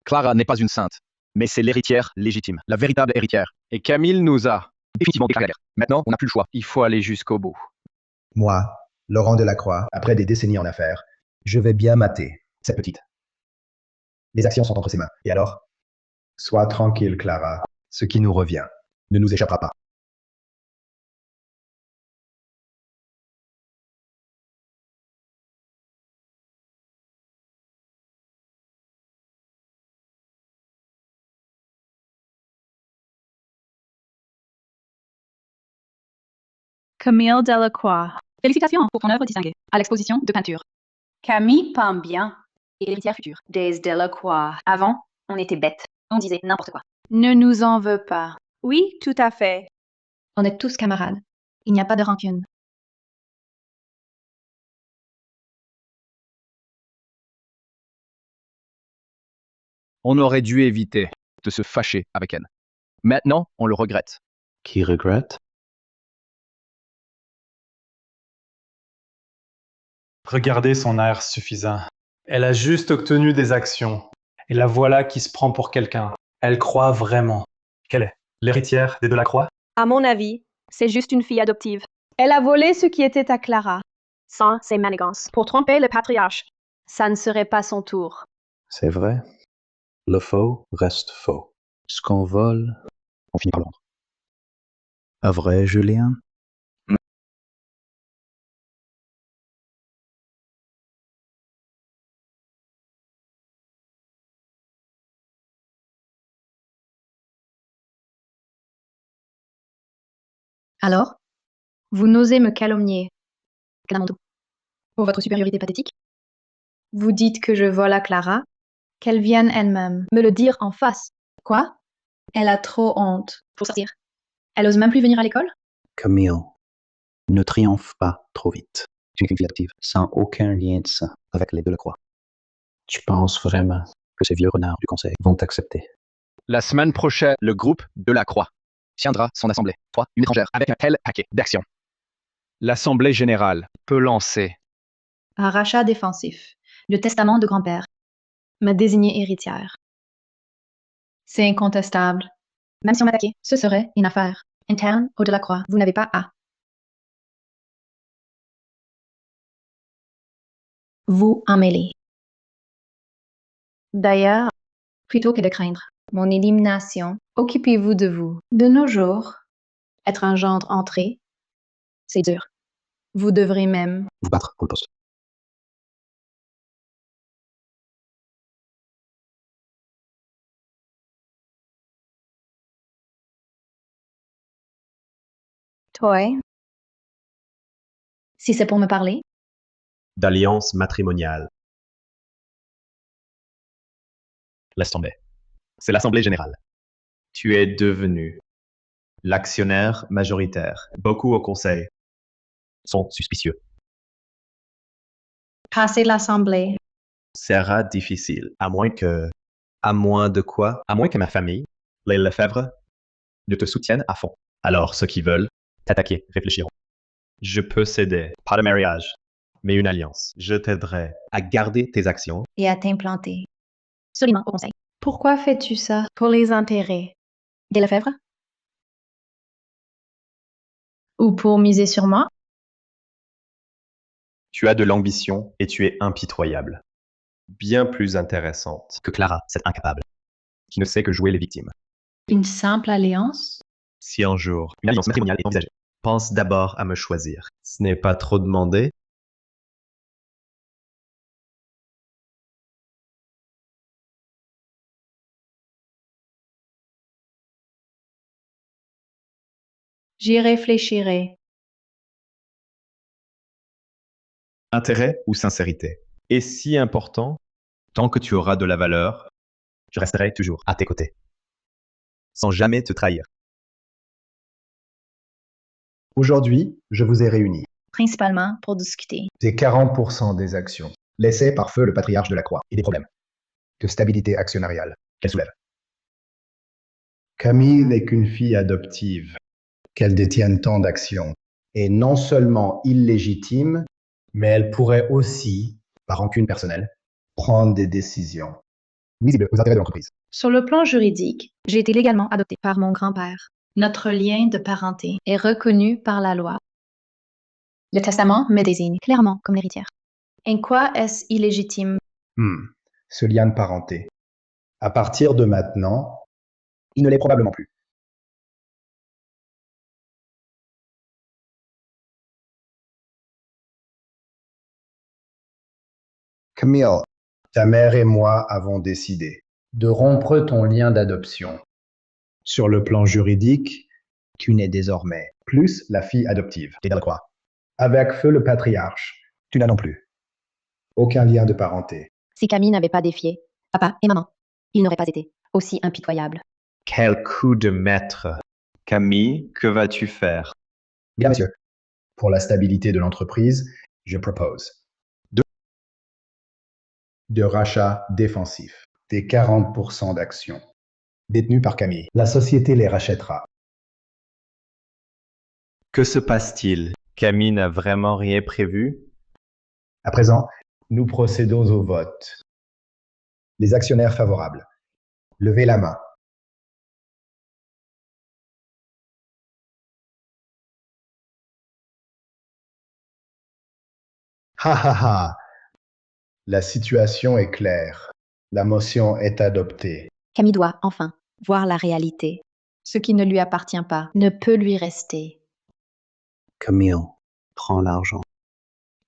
Speaker 7: Clara n'est pas une sainte. Mais c'est l'héritière légitime, la véritable héritière. Et Camille nous a définitivement déclaré la guerre. Maintenant, on n'a plus le choix. Il faut aller jusqu'au bout.
Speaker 12: Moi, Laurent Delacroix, après des décennies en affaires, je vais bien mater cette petite. Les actions sont entre ses mains. Et alors? Sois tranquille, Clara. Ce qui nous revient ne nous échappera pas.
Speaker 13: Camille Delacroix.
Speaker 10: Félicitations pour ton œuvre distinguée à l'exposition de peinture.
Speaker 13: Camille peint bien.
Speaker 10: Et l'héritière future.
Speaker 13: Des Delacroix.
Speaker 10: Avant, on était bêtes. On disait n'importe quoi.
Speaker 13: Ne nous en veux pas. Oui, tout à fait.
Speaker 1: On est tous camarades. Il n'y a pas de rancune.
Speaker 7: On aurait dû éviter de se fâcher avec elle. Maintenant, on le regrette.
Speaker 3: Qui regrette?
Speaker 9: Regardez son air suffisant. Elle a juste obtenu des actions. Et la voilà qui se prend pour quelqu'un. Elle croit vraiment. Quelle est? L'héritière des Delacroix?
Speaker 10: À mon avis, c'est juste une fille adoptive.
Speaker 13: Elle a volé ce qui était à Clara.
Speaker 10: Sans ses manigances. Pour tromper le patriarche.
Speaker 13: Ça ne serait pas son tour.
Speaker 3: C'est vrai. Le faux reste faux. Ce qu'on vole, on finit par le rendre. Pas vrai, Julien?
Speaker 1: Alors, vous n'osez me calomnier.
Speaker 10: Clamando. Pour votre supériorité pathétique.
Speaker 1: Vous dites que je vole à Clara, qu'elle vienne elle-même
Speaker 10: Me le dire en face.
Speaker 1: Quoi? Elle a trop honte.
Speaker 10: Pour sortir.
Speaker 1: Elle ose même plus venir à l'école?
Speaker 3: Camille, ne triomphe pas trop vite. Tu es une fille adoptive, sans aucun lien de sang avec les Delacroix. Tu penses vraiment que ces vieux renards du conseil vont t'accepter?
Speaker 7: La semaine prochaine, le groupe Delacroix tiendra son assemblée. Toi, une étrangère, avec un tel paquet d'actions. L'assemblée générale peut lancer
Speaker 1: Un rachat défensif. Le testament de grand-père. Me désigner héritière. C'est incontestable.
Speaker 10: Même si on m'attaquait.
Speaker 1: Ce serait une affaire interne au Delacroix. Vous n'avez pas à vous en mêler. D'ailleurs, plutôt que de craindre mon élimination, occupez-vous de vous. De nos jours, être un gendre entré, c'est dur. Vous devrez même
Speaker 3: Vous battre pour le poste.
Speaker 1: toi. Si c'est pour me parler,
Speaker 5: D'alliance matrimoniale. Laisse tomber. C'est l'Assemblée générale. Tu es devenu l'actionnaire majoritaire. Beaucoup au conseil sont suspicieux.
Speaker 1: passez l'assemblée.
Speaker 5: Sera difficile, à moins que... À moins de quoi? À moins que ma famille, les Lefebvre, ne te soutiennent à fond. Alors, ceux qui veulent t'attaquer réfléchiront. Je peux céder, pas de mariage, mais une alliance. Je t'aiderai à garder tes actions.
Speaker 1: Et à t'implanter.
Speaker 10: Absolument au conseil.
Speaker 1: Pourquoi fais-tu ça? Pour les intérêts.
Speaker 10: Des Lefebvre.
Speaker 1: Ou pour miser sur moi?
Speaker 5: Tu as de l'ambition et tu es impitoyable. Bien plus intéressante que Clara, cette incapable, qui ne sait que jouer les victimes.
Speaker 1: Une simple alliance?
Speaker 5: Si un jour une alliance matrimoniale est envisagée, pense d'abord à me choisir. Ce n'est pas trop demandé.
Speaker 1: J'y réfléchirai.
Speaker 5: Intérêt ou sincérité. Et si important, tant que tu auras de la valeur, je resterai toujours à tes côtés, sans jamais te trahir.
Speaker 12: Aujourd'hui, je vous ai réunis.
Speaker 1: Principalement pour discuter.
Speaker 12: Des 40% des actions laissées par feu le patriarche de la Croix et des problèmes de stabilité actionnariale qu'elle soulève. Camille n'est qu'une fille adoptive. Qu'elle détienne tant d'actions est non seulement illégitime, mais elle pourrait aussi, par rancune personnelle, prendre des décisions nuisible aux intérêts de l'entreprise.
Speaker 1: Sur le plan juridique, j'ai été légalement adoptée.
Speaker 2: Par mon grand-père.
Speaker 1: Notre lien de parenté
Speaker 2: Est reconnu par la loi.
Speaker 1: Le testament me désigne.
Speaker 2: Clairement comme l'héritière.
Speaker 1: En quoi est-ce illégitime?
Speaker 12: Ce lien de parenté. À partir de maintenant, il ne l'est probablement plus. Camille, ta mère et moi avons décidé de rompre ton lien d'adoption. Sur le plan juridique, tu n'es désormais plus la fille adoptive des Delacroix. Avec feu le patriarche, tu n'as non plus aucun lien de parenté.
Speaker 2: Si Camille n'avait pas défié papa et maman, il n'aurait pas été aussi impitoyable.
Speaker 5: Quel coup de maître. Camille, que vas-tu faire?
Speaker 12: Bien, monsieur. Pour la stabilité de l'entreprise, je propose de rachat défensif des 40% d'actions détenues par Camille. La société les rachètera.
Speaker 5: Que se passe-t-il? Camille n'a vraiment rien prévu?
Speaker 12: À présent, nous procédons au vote. Les actionnaires favorables, levez la main. Ha ha ha! La situation est claire. La motion est adoptée.
Speaker 2: Camille doit, enfin, voir la réalité.
Speaker 1: Ce qui ne lui appartient pas ne peut lui rester.
Speaker 3: Camille, prends l'argent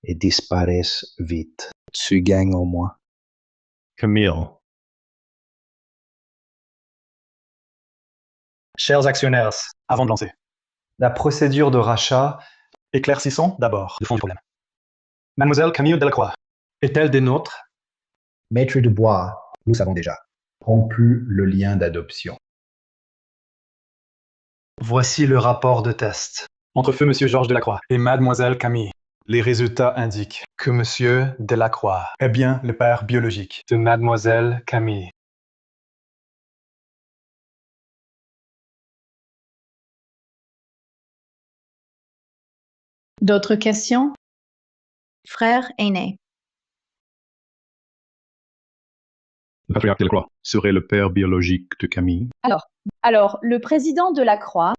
Speaker 3: et disparaisse vite. Tu gagnes au moins.
Speaker 5: Camille.
Speaker 9: Chers actionnaires, avant de lancer, la procédure de rachat, éclaircissons d'abord le fond du problème. Mademoiselle Camille Delacroix est-elle des nôtres?
Speaker 12: Maître Dubois, nous savons déjà, rompu le lien d'adoption.
Speaker 9: Voici le rapport de test. Entre feu Monsieur Georges Delacroix et Mademoiselle Camille, les résultats indiquent que Monsieur Delacroix est bien le père biologique de Mademoiselle Camille.
Speaker 1: D'autres questions? Frère aîné.
Speaker 4: Le patriarche Delacroix serait le père biologique de Camille.
Speaker 13: Alors, le président de la Croix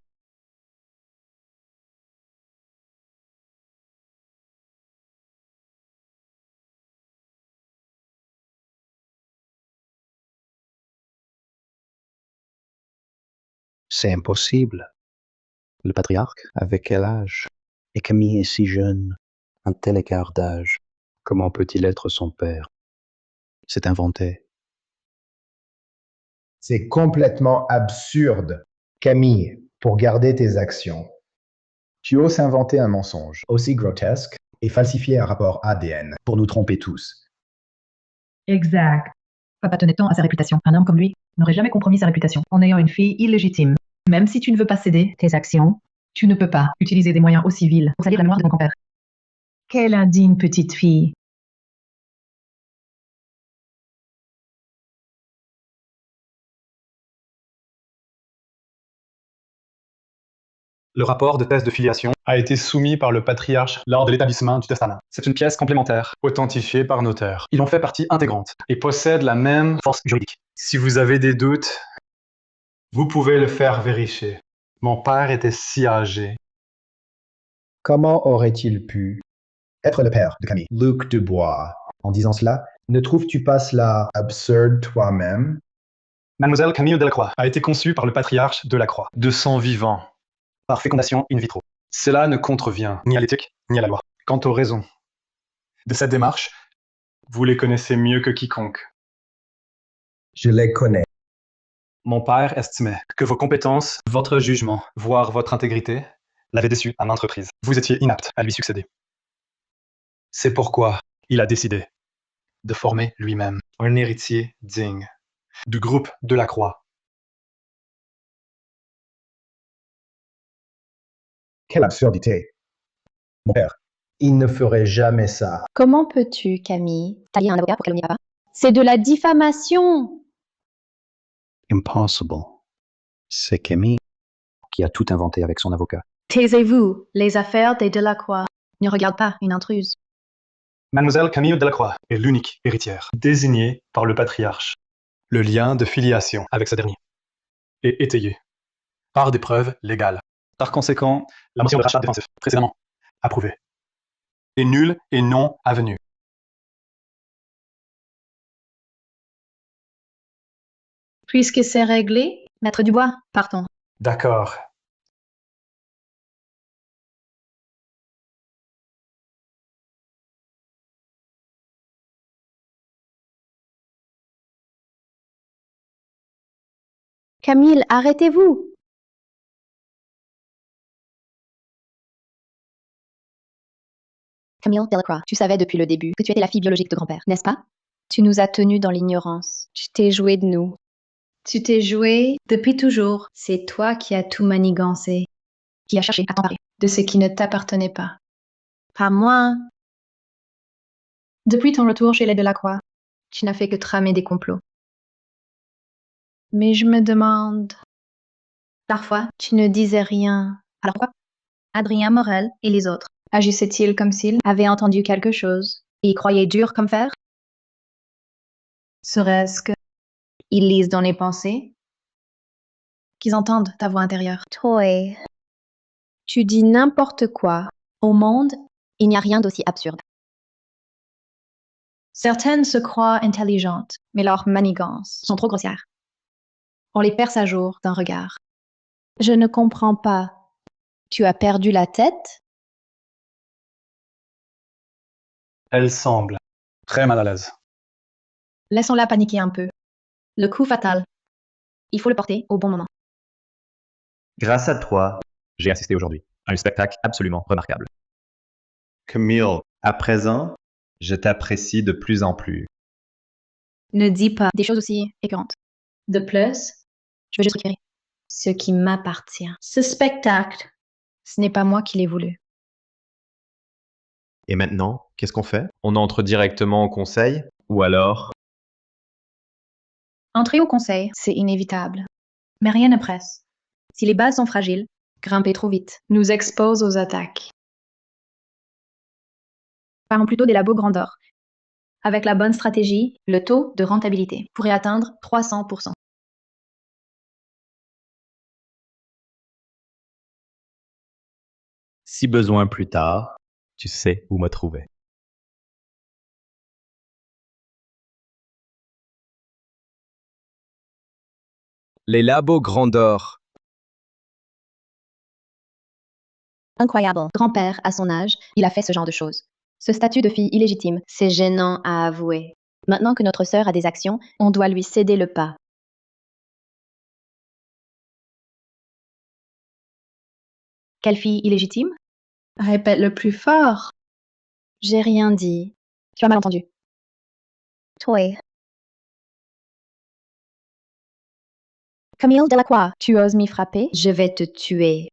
Speaker 3: C'est impossible. Le patriarche, avec quel âge? Et Camille est si jeune, un tel écart d'âge. Comment peut-il être son père? C'est inventé.
Speaker 12: C'est complètement absurde. Camille, pour garder tes actions, tu oses inventer un mensonge aussi grotesque et falsifier un rapport ADN pour nous tromper tous.
Speaker 11: Exact. Papa tenait tant à sa réputation. Un homme comme lui n'aurait jamais compromis sa réputation en ayant une fille illégitime. Même si tu ne veux pas céder tes actions, tu ne peux pas utiliser des moyens aussi vils pour salir la mémoire de ton grand-père. Quelle indigne petite fille.
Speaker 9: Le rapport de test de filiation a été soumis par le patriarche lors de l'établissement du testament. C'est une pièce complémentaire, authentifiée par notaire. Ils en fait partie intégrante et possèdent la même force juridique. Si vous avez des doutes, vous pouvez le faire vérifier. Mon père était si âgé.
Speaker 12: Comment aurait-il pu être le père de Camille? Luc Dubois. En disant cela, ne trouves-tu pas cela absurde toi-même?
Speaker 9: Mademoiselle Camille Delacroix a été conçue par le patriarche de la Croix, de sang vivant, par fécondation in vitro. Cela ne contrevient ni à l'éthique, ni à la loi. Quant aux raisons de cette démarche, vous les connaissez mieux que quiconque.
Speaker 12: Je les connais.
Speaker 9: Mon père estimait que vos compétences, votre jugement, voire votre intégrité, l'avaient déçu à maintes reprises. Vous étiez inapte à lui succéder. C'est pourquoi il a décidé de former lui-même un héritier digne du groupe de la Croix.
Speaker 12: Quelle absurdité. Mon père, il ne ferait jamais ça.
Speaker 2: Comment peux-tu, Camille, tailler un avocat pour calomnier papa?
Speaker 13: C'est de la diffamation.
Speaker 3: Impossible. C'est Camille qui a tout inventé avec son avocat.
Speaker 1: Taisez-vous, les affaires des Delacroix ne regardent pas une intruse.
Speaker 9: Mademoiselle Camille Delacroix est l'unique héritière, désignée par le patriarche. le lien de filiation avec ce dernier est étayé par des preuves légales. Par conséquent, la motion de rachat défensif précédemment approuvée est nulle et non avenue.
Speaker 1: Puisque c'est réglé,
Speaker 10: Maître Dubois, partons.
Speaker 9: D'accord.
Speaker 2: Camille, arrêtez-vous! Camille Delacroix, tu savais depuis le début que tu étais la fille biologique de grand-père, n'est-ce pas? Tu nous as tenus dans l'ignorance. Tu t'es joué de nous.
Speaker 1: tu t'es joué depuis toujours. C'est toi qui as tout manigancé,
Speaker 10: Qui a cherché à t'emparer?
Speaker 1: de ce qui ne t'appartenait pas.
Speaker 2: Pas moi.
Speaker 1: Depuis ton retour chez les Delacroix, tu n'as fait que tramer des complots. Mais je me demande,
Speaker 10: Parfois.
Speaker 1: tu ne disais rien.
Speaker 10: Alors pourquoi?
Speaker 1: Adrien Morel et les autres, agissaient-ils comme s'ils avaient entendu quelque chose?
Speaker 10: Et y croyez dur comme fer?
Speaker 1: Serait-ce que ils lisent dans les pensées? Qu'ils entendent ta voix intérieure?
Speaker 2: Toi, tu dis n'importe quoi.
Speaker 10: Au monde,
Speaker 2: Il n'y a rien d'aussi absurde.
Speaker 1: Certaines se croient intelligentes, mais leurs manigances
Speaker 10: sont trop grossières.
Speaker 1: on les perce à jour d'un regard.
Speaker 2: Je ne comprends pas. Tu as perdu la tête?
Speaker 9: Elle semble très mal à l'aise.
Speaker 1: Laissons-la paniquer un peu.
Speaker 10: Le coup fatal. Il faut le porter au bon moment.
Speaker 5: Grâce à toi, j'ai assisté aujourd'hui à un spectacle absolument remarquable. Camille, à présent, je t'apprécie de plus en plus.
Speaker 1: Ne dis pas
Speaker 10: Des choses aussi écœurantes.
Speaker 1: de plus
Speaker 10: Je veux juste récupérer.
Speaker 1: ce qui m'appartient. Ce spectacle, ce n'est pas moi qui l'ai voulu.
Speaker 5: Et maintenant, qu'est-ce qu'on fait? On entre directement au conseil? Ou alors...
Speaker 1: Entrer au conseil, c'est inévitable. Mais rien ne presse.
Speaker 10: Si les bases sont fragiles,
Speaker 1: Grimper trop vite nous expose aux attaques.
Speaker 10: parlons plutôt des labos grandeur.
Speaker 1: Avec la bonne stratégie, le taux de rentabilité
Speaker 10: Pourrait atteindre 300%.
Speaker 5: Si besoin plus tard, tu sais où me trouver.
Speaker 8: Les labos grandeur.
Speaker 2: Incroyable.
Speaker 10: Grand-père, à son âge, il a fait ce genre de choses. Ce statut de fille illégitime,
Speaker 2: C'est gênant à avouer. Maintenant que notre sœur a des actions, on doit lui céder le pas.
Speaker 10: quelle fille illégitime?
Speaker 1: Répète le plus fort.
Speaker 2: J'ai rien dit.
Speaker 10: Tu as mal entendu.
Speaker 2: Toi,
Speaker 10: Camille Delacroix,
Speaker 2: tu oses m'y frapper? Je vais te tuer.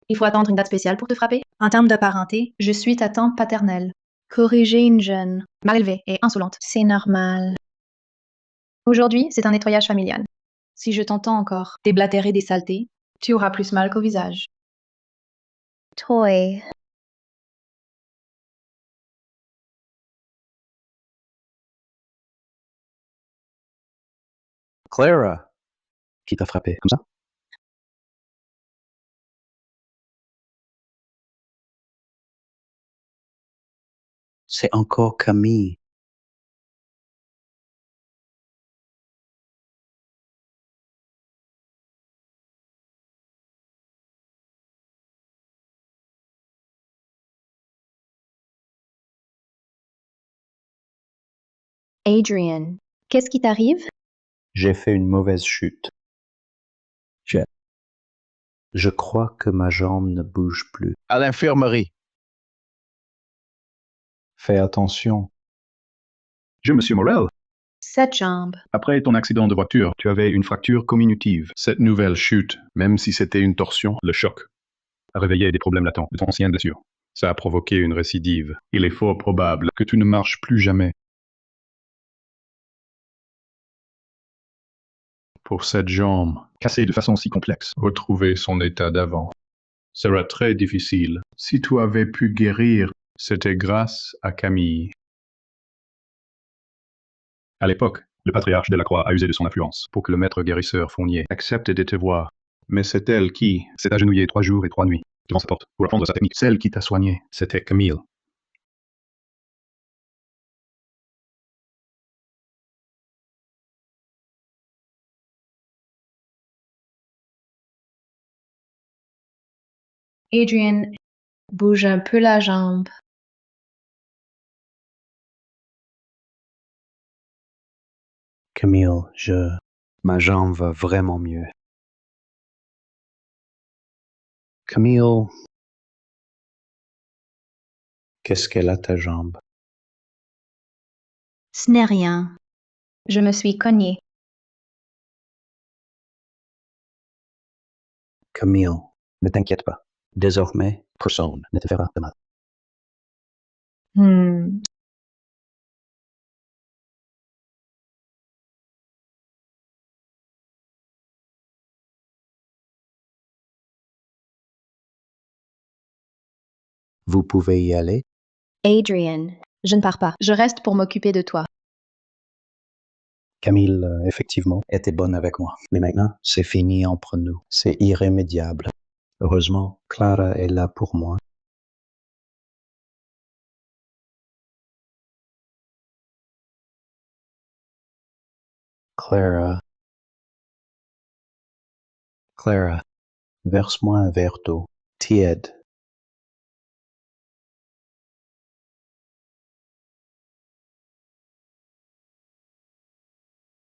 Speaker 10: il faut attendre une date spéciale pour te frapper?
Speaker 1: En termes de parenté, je suis ta tante paternelle. Corriger une jeune,
Speaker 10: Mal élevée et insolente.
Speaker 1: c'est normal.
Speaker 10: Aujourd'hui, c'est un nettoyage familial.
Speaker 1: Si je t'entends encore déblatérer des saletés, tu auras plus mal qu'au visage.
Speaker 2: Toi,
Speaker 3: Clara, qui t'a frappé comme ça? C'est encore Camille.
Speaker 2: Adrian, qu'est-ce qui t'arrive?
Speaker 3: J'ai fait une mauvaise chute. Je crois que ma jambe ne bouge plus.
Speaker 7: À l'infirmerie.
Speaker 3: Fais attention.
Speaker 4: Monsieur Morel,
Speaker 1: Cette jambe,
Speaker 4: après ton accident de voiture, tu avais une fracture communitive. Cette nouvelle chute, même si c'était une torsion, le choc, a réveillé des problèmes latents de ton ancienne blessure. Ça a provoqué une récidive. Il est fort probable que tu ne marches plus jamais. Pour cette jambe, cassée de façon si complexe, retrouver son état d'avant sera très difficile. Si tu avais pu guérir, c'était grâce à Camille. À l'époque, le patriarche Delacroix a usé de son influence pour que le maître guérisseur Fournier accepte de te voir. Mais c'est elle qui s'est agenouillée 3 jours et 3 nuits devant sa porte pour apprendre sa technique. Celle qui t'a soigné, c'était Camille.
Speaker 1: Adrian bouge un peu la jambe.
Speaker 3: Camille, ma jambe va vraiment mieux. Camille, qu'est-ce qu'elle a ta jambe?
Speaker 10: Ce n'est rien. Je me suis cognée.
Speaker 3: Camille, ne t'inquiète pas. Désormais, personne ne te fera de mal. Vous pouvez y aller?
Speaker 10: Adrian, je ne pars pas. Je reste pour m'occuper de toi.
Speaker 3: Camille, effectivement, était bonne avec moi. Mais maintenant, c'est fini entre nous. C'est irrémédiable. Heureusement, Clara est là pour moi. Clara, verse-moi un verre d'eau, tiède.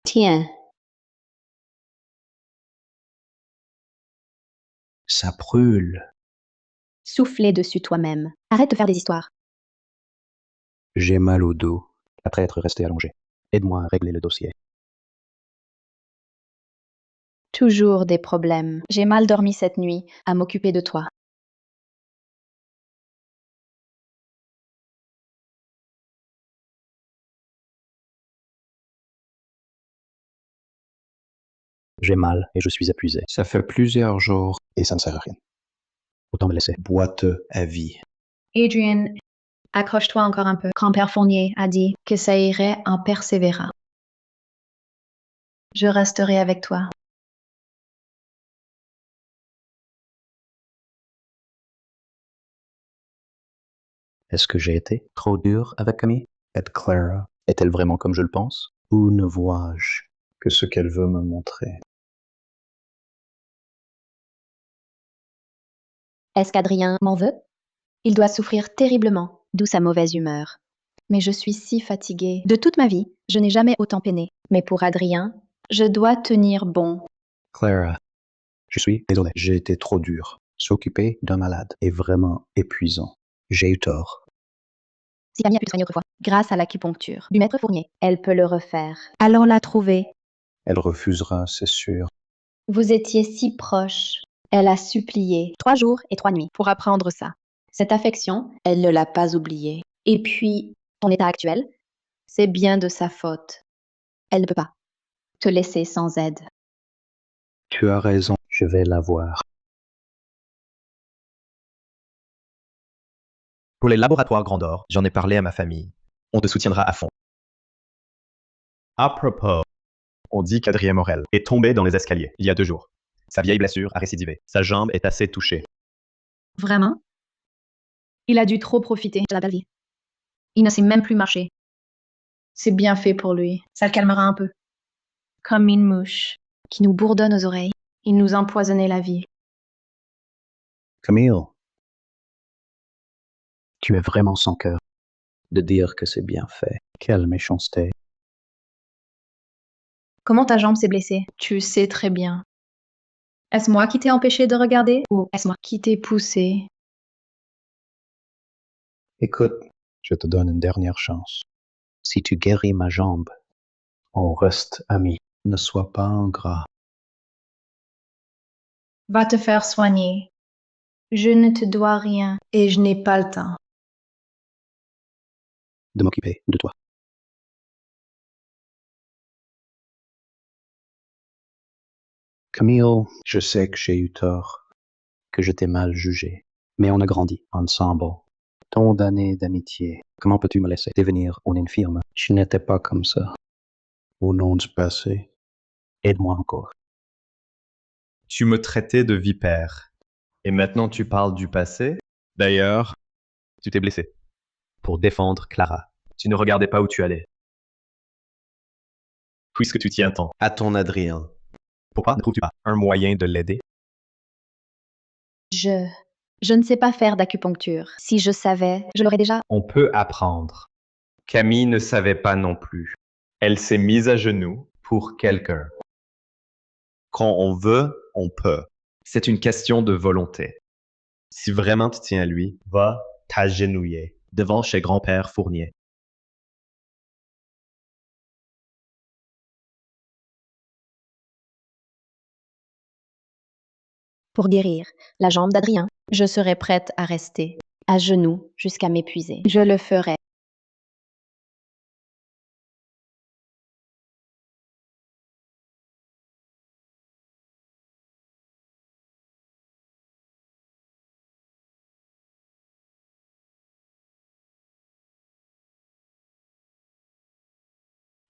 Speaker 10: Tiens,
Speaker 3: Ça brûle.
Speaker 10: soufflez dessus toi-même. Arrête de faire des histoires.
Speaker 3: J'ai mal au dos, après être resté allongé. Aide-moi à régler le dossier.
Speaker 10: Toujours des problèmes. J'ai mal dormi cette nuit à m'occuper de toi.
Speaker 3: J'ai mal et je suis épuisé. Ça fait plusieurs jours et ça ne sert à rien. Autant me laisser boiteux à vie.
Speaker 1: Adrian, accroche-toi encore un peu. Grand-père Fournier a dit que ça irait en persévérant. Je resterai avec toi.
Speaker 3: Est-ce que j'ai été trop dur avec Camille? Clara est-elle vraiment comme je le pense? Ou ne vois-je que ce qu'elle veut me montrer?
Speaker 10: Est-ce qu'Adrien m'en veut? Il doit souffrir terriblement, d'où sa mauvaise humeur. Mais je suis si fatiguée. De toute ma vie, je n'ai jamais autant peiné. Mais pour Adrien, je dois tenir bon.
Speaker 3: Clara, je suis désolé. J'ai été trop dur. S'occuper d'un malade est vraiment épuisant. J'ai eu tort.
Speaker 10: Si Camille a pu te soigner autrefois, grâce à l'acupuncture du maître Fournier, elle peut le refaire. Allons la trouver.
Speaker 3: Elle refusera, c'est sûr.
Speaker 10: Vous étiez si proches. Elle a supplié 3 jours et 3 nuits pour apprendre ça. Cette affection, elle ne l'a pas oubliée. Et puis, ton état actuel, c'est bien de sa faute. Elle ne peut pas te laisser sans aide.
Speaker 3: Tu as raison, je vais la voir.
Speaker 5: Pour les laboratoires Grand d'Or, j'en ai parlé à ma famille. On te soutiendra à fond. À propos, on dit qu'Adrien Morel est tombé dans les escaliers il y a 2 jours. Sa vieille blessure a récidivé. Sa jambe est assez touchée.
Speaker 1: Vraiment? Il a dû trop profiter de la belle vie. Il ne sait même plus marcher. C'est bien fait pour lui. Ça le calmera un peu. Comme une mouche qui nous bourdonne aux oreilles. Il nous empoisonnait la vie.
Speaker 3: Camille, tu es vraiment sans cœur de dire que c'est bien fait. Quelle méchanceté.
Speaker 1: Comment ta jambe s'est blessée? Tu sais très bien. Est-ce moi qui t'ai empêché de regarder ou est-ce moi qui t'ai poussé?
Speaker 3: Écoute, je te donne une dernière chance. Si tu guéris ma jambe, on reste amis. Ne sois pas ingrat.
Speaker 1: Va te faire soigner. Je ne te dois rien et je n'ai pas le temps.
Speaker 3: De m'occuper de toi. Camille, je sais que j'ai eu tort, que je t'ai mal jugé, mais on a grandi ensemble. Tant d'années d'amitié. Comment peux-tu me laisser devenir une infirme? Je n'étais pas comme ça. Au nom du passé, aide-moi encore.
Speaker 5: Tu me traitais de vipère. Et maintenant tu parles du passé?
Speaker 8: D'ailleurs, tu t'es blessé.
Speaker 5: Pour défendre Clara. Tu ne regardais pas où tu allais. Puisque tu tiens tant.
Speaker 6: À ton Adrien.
Speaker 5: Pourquoi ne trouves-tu pas un moyen de l'aider?
Speaker 10: Je ne sais pas faire d'acupuncture. Si je savais, je l'aurais déjà.
Speaker 5: On peut apprendre. Camille ne savait pas non plus. Elle s'est mise à genoux pour quelqu'un. Quand on veut, on peut. C'est une question de volonté. Si vraiment tu tiens à lui, va t'agenouiller devant chez grand-père Fournier.
Speaker 10: Pour guérir la jambe d'Adrien, je serais prête à rester à genoux jusqu'à m'épuiser. Je le ferai.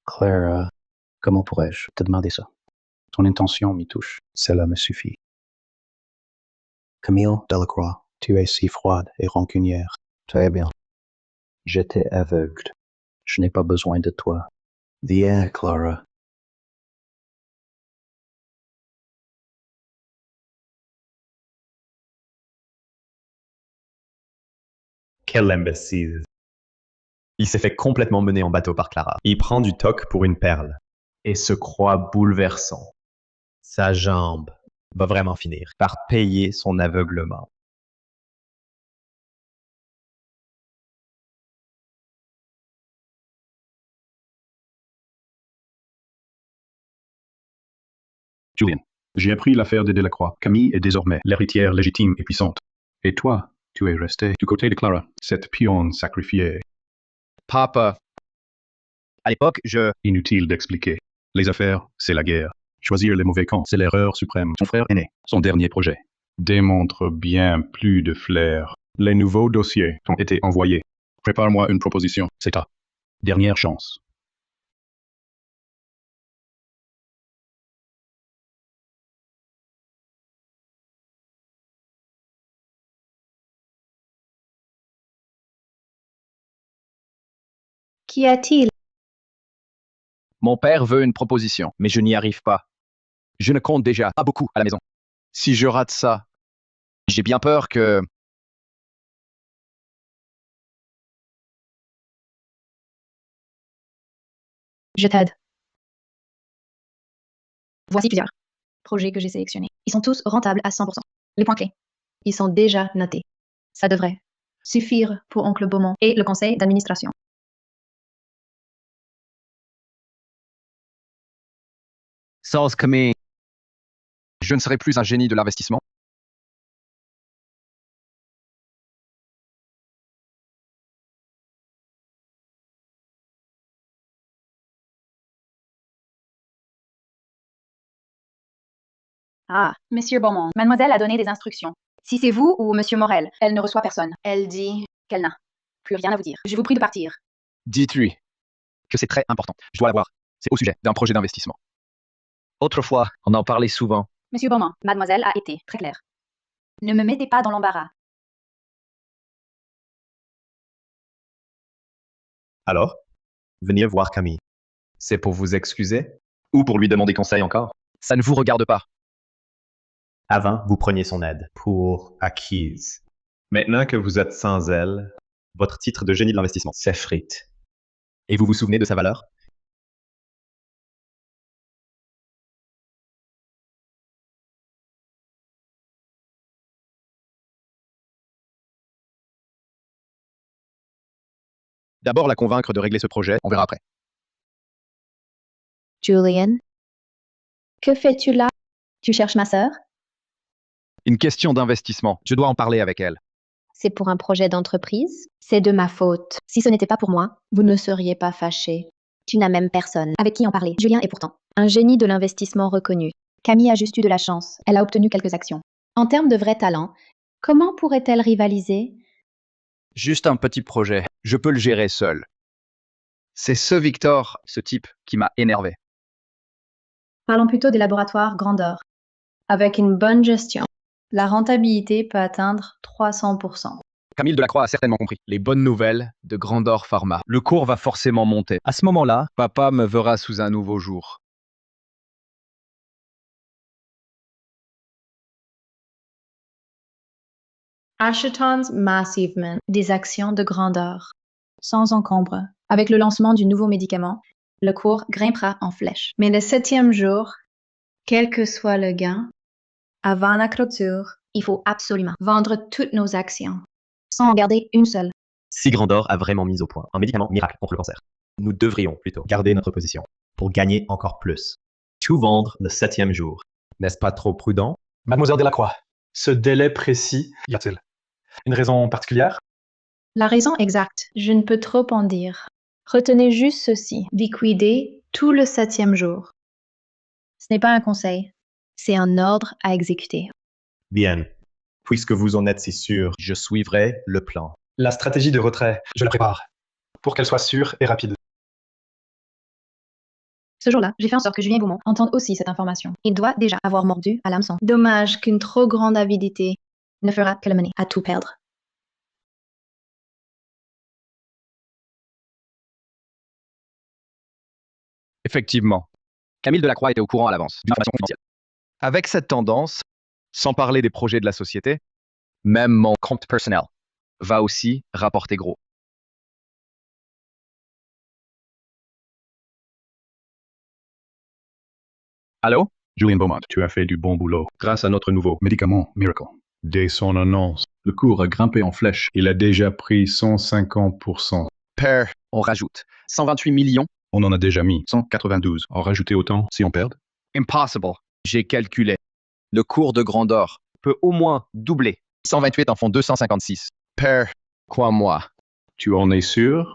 Speaker 3: Clara, comment pourrais-je te demander ça? Ton intention m'y touche. Cela me suffit. Camille Delacroix, tu es si froide et rancunière. Très bien. J'étais aveugle. Je n'ai pas besoin de toi. Viens, Clara.
Speaker 5: Quel imbécile. Il s'est fait complètement mener en bateau par Clara. Il prend du toc pour une perle et se croit bouleversant. Sa jambe va vraiment finir par payer son aveuglement.
Speaker 4: Julien, j'ai appris l'affaire des Delacroix. Camille est désormais l'héritière légitime et puissante. Et toi, tu es resté du côté de Clara, cette pionne sacrifiée.
Speaker 8: Papa, à l'époque,
Speaker 4: Inutile d'expliquer. Les affaires, c'est la guerre. Choisir les mauvais camps, c'est l'erreur suprême. Ton frère aîné, son dernier projet, démontre bien plus de flair. Les nouveaux dossiers t'ont été envoyés. Prépare-moi une proposition. C'est ta dernière chance.
Speaker 10: Qu'y a-t-il?
Speaker 8: Mon père veut une proposition, mais je n'y arrive pas. Je ne compte déjà pas beaucoup à la maison. Si je rate ça, j'ai bien peur que...
Speaker 1: Je t'aide. Voici plusieurs projets que j'ai sélectionnés. Ils sont tous rentables à 100%. Les points clés. Ils sont déjà notés. Ça devrait suffire pour Oncle Beaumont et le conseil d'administration.
Speaker 8: Sans Camille, je ne serai plus un génie de l'investissement.
Speaker 13: Ah, Monsieur Beaumont, mademoiselle a donné des instructions. Si c'est vous ou Monsieur Morel, elle ne reçoit personne. Elle dit qu'elle n'a plus rien à vous dire. Je vous prie de partir.
Speaker 8: Dites-lui que c'est très important. Je dois l'avoir. C'est au sujet d'un projet d'investissement. Autrefois, on en parlait souvent.
Speaker 13: Monsieur Beaumont, mademoiselle a été très claire. Ne me mettez pas dans l'embarras.
Speaker 5: Alors, venir voir Camille. C'est pour vous excuser ou pour lui demander conseil encore?
Speaker 8: Ça ne vous regarde pas.
Speaker 5: Avant, vous preniez son aide pour acquise. Maintenant que vous êtes sans elle, votre titre de génie de l'investissement s'effrite. Et vous vous souvenez de sa valeur?
Speaker 8: D'abord la convaincre de régler ce projet, on verra après.
Speaker 10: Julian, que fais-tu là? Tu cherches ma sœur?
Speaker 8: Une question d'investissement. Je dois en parler avec elle.
Speaker 10: C'est pour un projet d'entreprise? C'est de ma faute. Si ce n'était pas pour moi, vous ne seriez pas fâché. Tu n'as même personne avec qui en parler. Julien est pourtant un génie de l'investissement reconnu. Camille a juste eu de la chance. Elle a obtenu quelques actions. En termes de vrai talent, comment pourrait-elle rivaliser?
Speaker 8: Juste un petit projet. Je peux le gérer seul.
Speaker 7: C'est ce Victor, ce type, qui m'a énervé.
Speaker 1: Parlons plutôt des laboratoires grandeur. Avec une bonne gestion, la rentabilité peut atteindre 300%.
Speaker 7: Camille Delacroix a certainement compris. Les bonnes nouvelles de Grandor Pharma. Le cours va forcément monter. À ce moment-là, papa me verra sous un nouveau jour.
Speaker 1: Achetons massivement des actions de grandeur, sans encombre. Avec le lancement du nouveau médicament, le cours grimpera en flèche. Mais le 7e jour, quel que soit le gain, avant la clôture, il faut absolument vendre toutes nos actions, sans en garder une seule.
Speaker 5: Si Grandor a vraiment mis au point un médicament miracle contre le cancer, nous devrions plutôt garder notre position pour gagner encore plus. Tout vendre le 7e jour. N'est-ce pas trop prudent?
Speaker 9: Mademoiselle Delacroix, ce délai précis, y a-t-il une raison particulière?
Speaker 1: La raison exacte, je ne peux trop en dire. Retenez juste ceci, liquider tout le 7e jour. Ce n'est pas un conseil, c'est un ordre à exécuter.
Speaker 5: Bien. Puisque vous en êtes si sûr, je suivrai le plan.
Speaker 9: La stratégie de retrait, je la prépare, pour qu'elle soit sûre et rapide.
Speaker 1: Ce jour-là, j'ai fait en sorte que Julien Beaumont entende aussi cette information. Il doit déjà avoir mordu à l'hameçon. Dommage qu'une trop grande avidité ne fera que le mener à tout perdre.
Speaker 7: Effectivement, Camille Delacroix était au courant à l'avance d'une information confidentielle. Avec cette tendance, sans parler des projets de la société, même mon compte personnel va aussi rapporter gros. Allô?
Speaker 4: Julian Beaumont, tu as fait du bon boulot. Grâce à notre nouveau médicament Miracle. Dès son annonce, le cours a grimpé en flèche. Il a déjà pris 150%.
Speaker 7: Père, on rajoute 128 millions.
Speaker 4: On en a déjà mis 192. En rajouter autant si on perd?
Speaker 7: Impossible. J'ai calculé. Le cours de Grandor peut au moins doubler. 128 en font 256. Père, crois-moi.
Speaker 4: Tu en es sûr?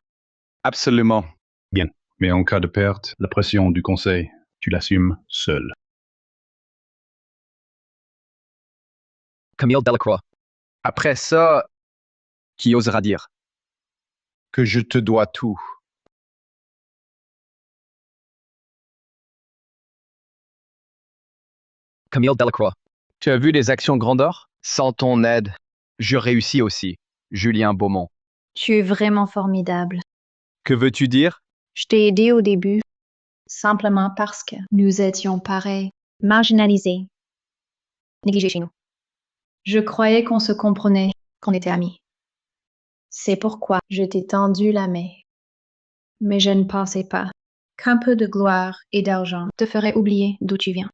Speaker 7: Absolument.
Speaker 4: Bien. Mais en cas de perte, la pression du conseil, tu l'assumes seul.
Speaker 7: Camille Delacroix. Après ça, qui osera dire que je te dois tout? Camille Delacroix. Tu as vu les actions Grandor? Sans ton aide, je réussis aussi, Julien Beaumont.
Speaker 1: Tu es vraiment formidable.
Speaker 7: Que veux-tu dire?
Speaker 1: Je t'ai aidé au début, simplement parce que nous étions pareils, marginalisés, négligés chez nous. Je croyais qu'on se comprenait, qu'on était amis. C'est pourquoi je t'ai tendu la main. Mais je ne pensais pas qu'un peu de gloire et d'argent te ferait oublier d'où tu viens.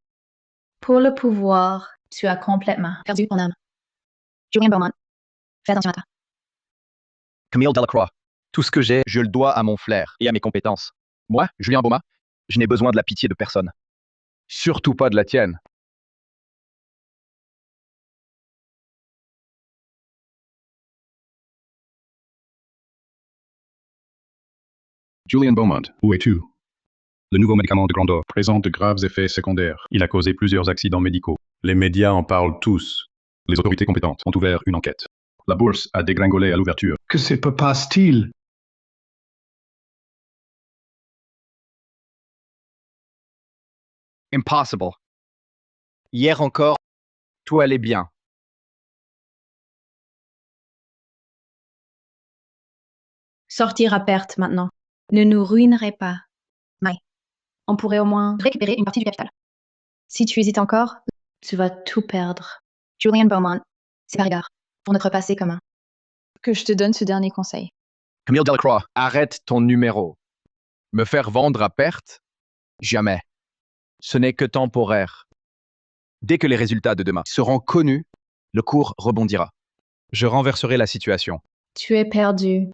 Speaker 1: Pour le pouvoir, tu as complètement perdu ton âme. Julien Beaumont, fais attention à toi.
Speaker 7: Camille Delacroix. Tout ce que j'ai, je le dois à mon flair et à mes compétences. Moi, Julien Beaumont, je n'ai besoin de la pitié de personne. Surtout pas de la tienne.
Speaker 4: Julian Beaumont, où es-tu? Le nouveau médicament de Grandor présente de graves effets secondaires. Il a causé plusieurs accidents médicaux. Les médias en parlent tous. Les autorités compétentes ont ouvert une enquête. La bourse a dégringolé à l'ouverture. Que se passe-t-il?
Speaker 7: Impossible. Hier encore, tout allait bien.
Speaker 1: Sortir à perte maintenant ne nous ruinerait pas. Mais on pourrait au moins récupérer une partie du capital. Si tu hésites encore, tu vas tout perdre. Julian Beaumont, c'est par égard pour notre passé commun que je te donne ce dernier conseil.
Speaker 7: Camille Delacroix, arrête ton numéro. Me faire vendre à perte? Jamais. Ce n'est que temporaire. Dès que les résultats de demain seront connus, le cours rebondira. Je renverserai la situation.
Speaker 1: Tu es perdu.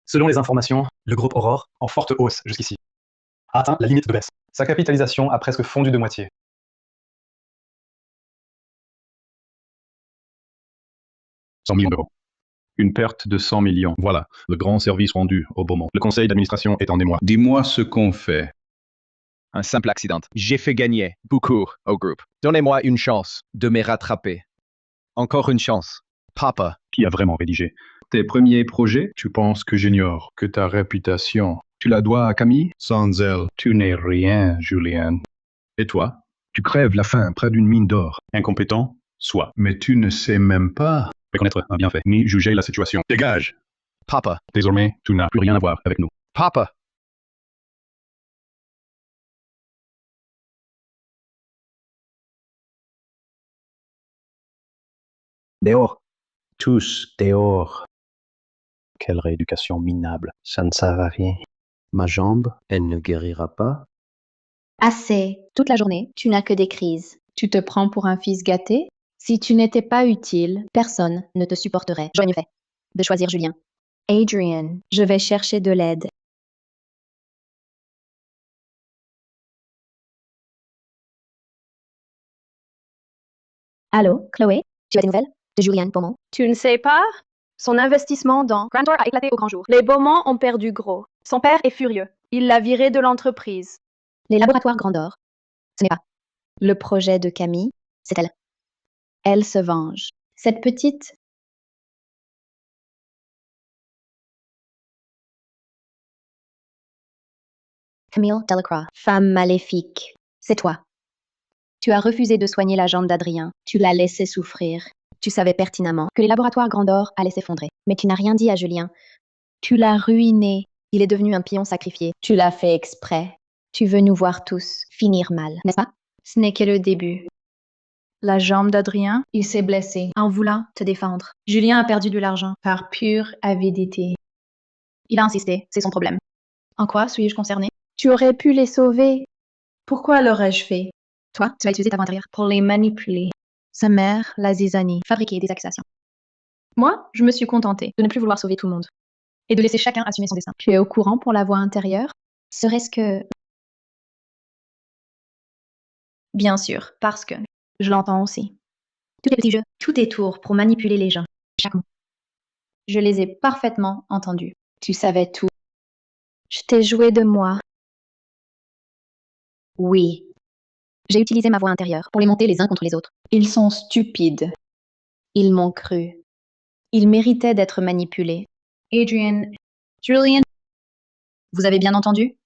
Speaker 9: Selon les informations, le groupe Aurore, en forte hausse jusqu'ici, a atteint la limite de baisse. Sa capitalisation a presque fondu de moitié.
Speaker 4: $100 millions. Une perte de 100 millions. Voilà, le grand service rendu au Beaumont. Le conseil d'administration est en émoi. Dis-moi ce qu'on fait.
Speaker 7: Un simple accident. J'ai fait gagner beaucoup au groupe. Donnez-moi une chance de me rattraper. Encore une chance. Papa.
Speaker 4: Qui a vraiment rédigé tes premiers projets? Tu penses que j'ignore que ta réputation, tu la dois à Camille? Sans elle, tu n'es rien, Julien. Et toi? Tu crèves la faim près d'une mine d'or. Incompétent? Soit. Mais tu ne sais même pas reconnaître un bienfait, ni juger la situation. Dégage!
Speaker 7: Papa.
Speaker 4: Désormais, tu n'as plus rien à voir avec nous.
Speaker 7: Papa.
Speaker 3: Dehors. Tous dehors. Quelle rééducation minable. Ça ne sert à rien. Ma jambe, elle ne guérira pas.
Speaker 10: Assez. Toute la journée, tu n'as que des crises. Tu te prends pour un fils gâté? Si tu n'étais pas utile, personne ne te supporterait. J'aurais mieux fait de choisir Julien. Adrian, je vais chercher de l'aide. Allô, Chloé? Tu as des nouvelles de Julien Beaumont?
Speaker 1: Tu ne sais pas? Son investissement dans Grandor a éclaté au grand jour. Les Beaumont ont perdu gros. Son père est furieux. Il l'a viré de l'entreprise.
Speaker 10: Les laboratoires Grandor. Ce n'est pas le projet de Camille, c'est elle. Elle se venge. Cette petite... Camille Delacroix, femme maléfique. C'est toi. Tu as refusé de soigner la jambe d'Adrien. Tu l'as laissé souffrir. Tu savais pertinemment que les laboratoires Grandor allaient s'effondrer. Mais tu n'as rien dit à Julien. Tu l'as ruiné. Il est devenu un pion sacrifié. Tu l'as fait exprès. Tu veux nous voir tous finir mal, n'est-ce pas? Ce n'est que le début.
Speaker 1: La jambe d'Adrien, il s'est blessé en voulant te défendre. Julien a perdu de l'argent par pure avidité. Il a insisté, c'est son problème. En quoi suis-je concernée? Tu aurais pu les sauver. Pourquoi l'aurais-je fait? Toi, tu as utilisé ta voix intérieure pour les manipuler. Sa mère, la zizanie, fabriquer des accusations. Moi, je me suis contentée de ne plus vouloir sauver tout le monde et de laisser chacun assumer son destin. Tu es au courant pour la voix intérieure?
Speaker 10: Serait-ce que...
Speaker 1: Bien sûr, parce que je l'entends aussi. Tous les petits jeux, tous tes tours pour manipuler les gens. Chaque mot. Je les ai parfaitement entendus.
Speaker 10: Tu savais tout. Je t'ai joué de moi. Oui. J'ai utilisé ma voix intérieure pour les monter les uns contre les autres. Ils sont stupides. Ils m'ont cru. Ils méritaient d'être manipulés.
Speaker 1: Adrian, Julian, vous avez bien entendu?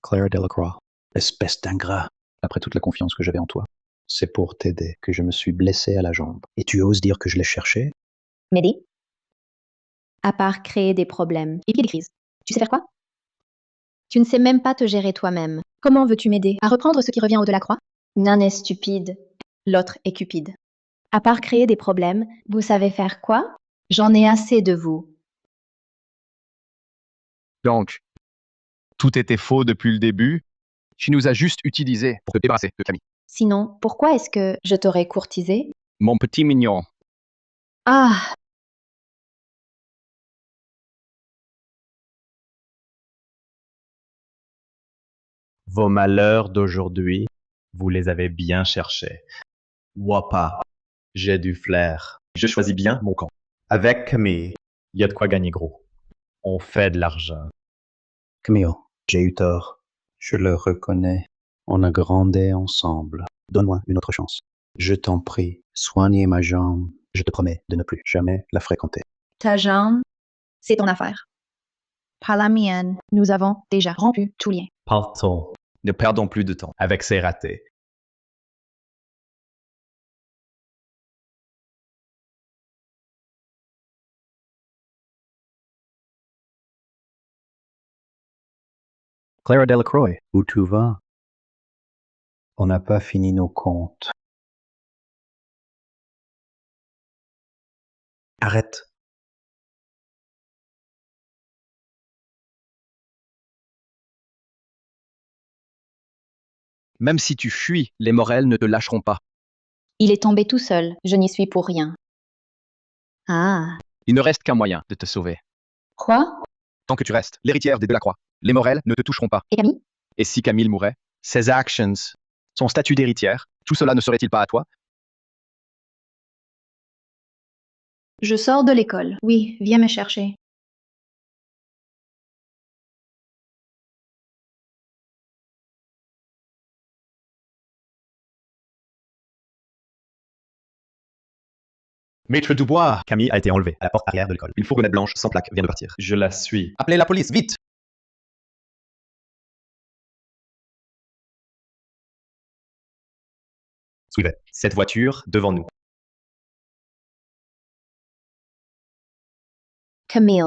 Speaker 3: Claire Delacroix, espèce d'ingrat, après toute la confiance que j'avais en toi. C'est pour t'aider que je me suis blessé à la jambe. Et tu oses dire que je l'ai cherché?
Speaker 10: M'aider? À part créer des problèmes et puis des crises. Tu sais faire quoi? Tu ne sais même pas te gérer toi-même. Comment veux-tu m'aider à reprendre ce qui revient au Delacroix? L'un est stupide, l'autre est cupide. À part créer des problèmes, vous savez faire quoi? J'en ai assez de vous.
Speaker 7: Donc, tout était faux depuis le début. Tu nous as juste utilisés pour te débarrasser de Camille.
Speaker 10: Sinon, pourquoi est-ce que je t'aurais courtisé?
Speaker 7: Mon petit mignon.
Speaker 10: Ah!
Speaker 5: Vos malheurs d'aujourd'hui, vous les avez bien cherchés. Moi pas. J'ai du flair. Je choisis bien mon camp. Avec Camille, il y a de quoi gagner gros. On fait de l'argent.
Speaker 3: Camille, j'ai eu tort. Je le reconnais. On a grandi ensemble. Donne-moi une autre chance. Je t'en prie, soignez ma jambe. Je te promets de ne plus jamais la fréquenter.
Speaker 1: Ta jambe, c'est ton affaire. Pas la mienne. Nous avons déjà rompu tout lien.
Speaker 5: Partons.
Speaker 7: Ne perdons plus de temps.
Speaker 5: Avec ses ratés.
Speaker 3: Clara Delacroix, où tu vas? On n'a pas fini nos comptes. Arrête.
Speaker 7: Même si tu fuis, les Morel ne te lâcheront pas.
Speaker 10: Il est tombé tout seul, je n'y suis pour rien. Ah!
Speaker 7: Il ne reste qu'un moyen de te sauver.
Speaker 10: Quoi?
Speaker 7: Tant que tu restes l'héritière des Delacroix, les Morel ne te toucheront pas.
Speaker 10: Et Camille?
Speaker 7: Et si Camille mourait, ses actions, son statut d'héritière, tout cela ne serait-il pas à toi?
Speaker 1: Je sors de l'école. Oui, viens me chercher.
Speaker 5: Maître Dubois. Camille a été enlevée à la porte arrière de l'école. Une fourgonnette blanche sans plaque vient de partir. Je la suis.
Speaker 7: Appelez la police, vite!
Speaker 5: Suivez. Cette voiture devant nous.
Speaker 10: Camille,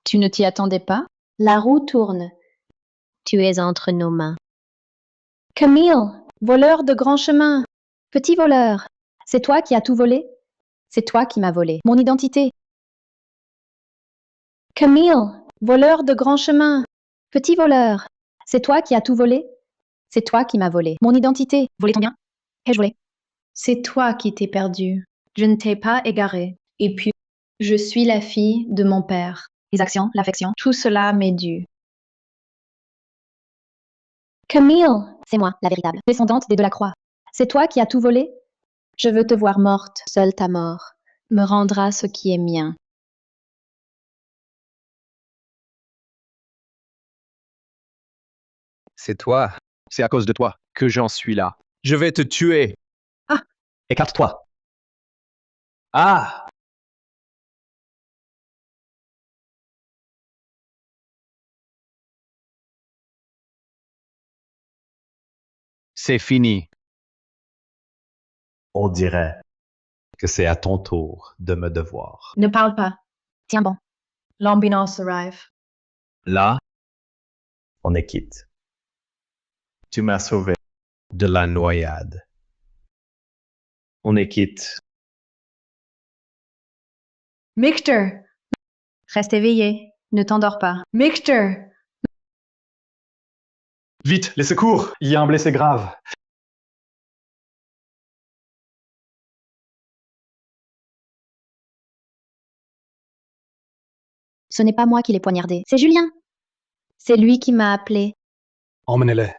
Speaker 10: tu ne t'y attendais pas? La roue tourne. Tu es entre nos mains. Camille, voleur de grand chemin. Petit voleur, c'est toi qui as tout volé? C'est toi qui m'as volé mon identité. Camille, voleur de grand chemin. Petit voleur, c'est toi qui as tout volé? C'est toi qui m'as volé mon identité. Volé ton bien? Ai-je volé?
Speaker 1: C'est toi qui t'es perdu. Je ne t'ai pas égaré. Et puis, je suis la fille de mon père.
Speaker 10: Les actions, l'affection.
Speaker 1: Tout cela m'est dû.
Speaker 10: Camille, c'est moi, la véritable descendante des Delacroix. C'est toi qui as tout volé? Je veux te voir morte, seule ta mort me rendra ce qui est mien.
Speaker 7: C'est toi. C'est à cause de toi que j'en suis là. Je vais te tuer.
Speaker 5: Ah! Écarte-toi.
Speaker 7: Ah! C'est fini.
Speaker 5: On dirait que c'est à ton tour de me devoir.
Speaker 1: Ne parle pas.
Speaker 10: Tiens bon.
Speaker 1: L'ambulance arrive.
Speaker 5: Là, on est quitte. Tu m'as sauvé de la noyade. On est quitte.
Speaker 1: Victor! Reste éveillé. Ne t'endors pas. Victor!
Speaker 9: Vite, les secours! Il y a un blessé grave.
Speaker 10: Ce n'est pas moi qui l'ai poignardé, c'est Julien. C'est lui qui m'a appelé.
Speaker 9: Emmenez-les.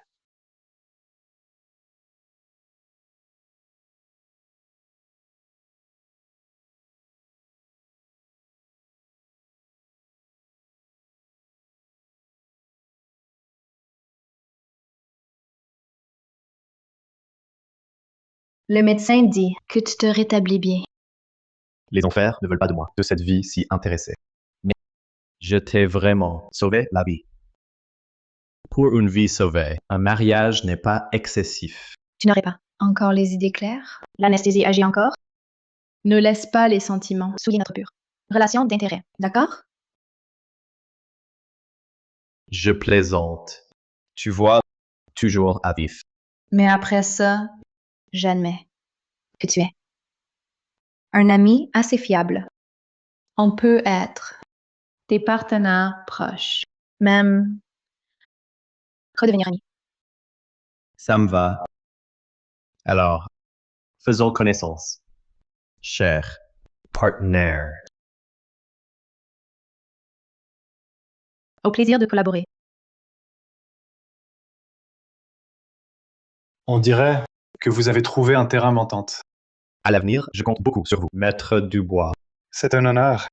Speaker 1: Le médecin dit que tu te rétablis bien.
Speaker 5: Les enfers ne veulent pas de moi, de cette vie si intéressée. Mais je t'ai vraiment sauvé la vie. Pour une vie sauvée, un mariage n'est pas excessif.
Speaker 10: Tu n'aurais pas.
Speaker 1: Encore les idées claires?
Speaker 10: L'anesthésie agit encore.
Speaker 1: Ne laisse pas les sentiments.
Speaker 10: Souligne notre pure relation d'intérêt. D'accord?
Speaker 5: Je plaisante. Tu vois, toujours à vif.
Speaker 1: Mais après ça,
Speaker 10: J'admets que tu es.
Speaker 1: un ami assez fiable. On peut être des partenaires proches. Même
Speaker 10: Redevenir ami.
Speaker 5: Ça me va. Alors, faisons connaissance. Cher partenaire.
Speaker 10: Au plaisir de collaborer.
Speaker 9: On dirait que vous avez trouvé un terrain d'entente.
Speaker 5: À l'avenir, je compte beaucoup sur vous. Maître Dubois.
Speaker 9: C'est un honneur.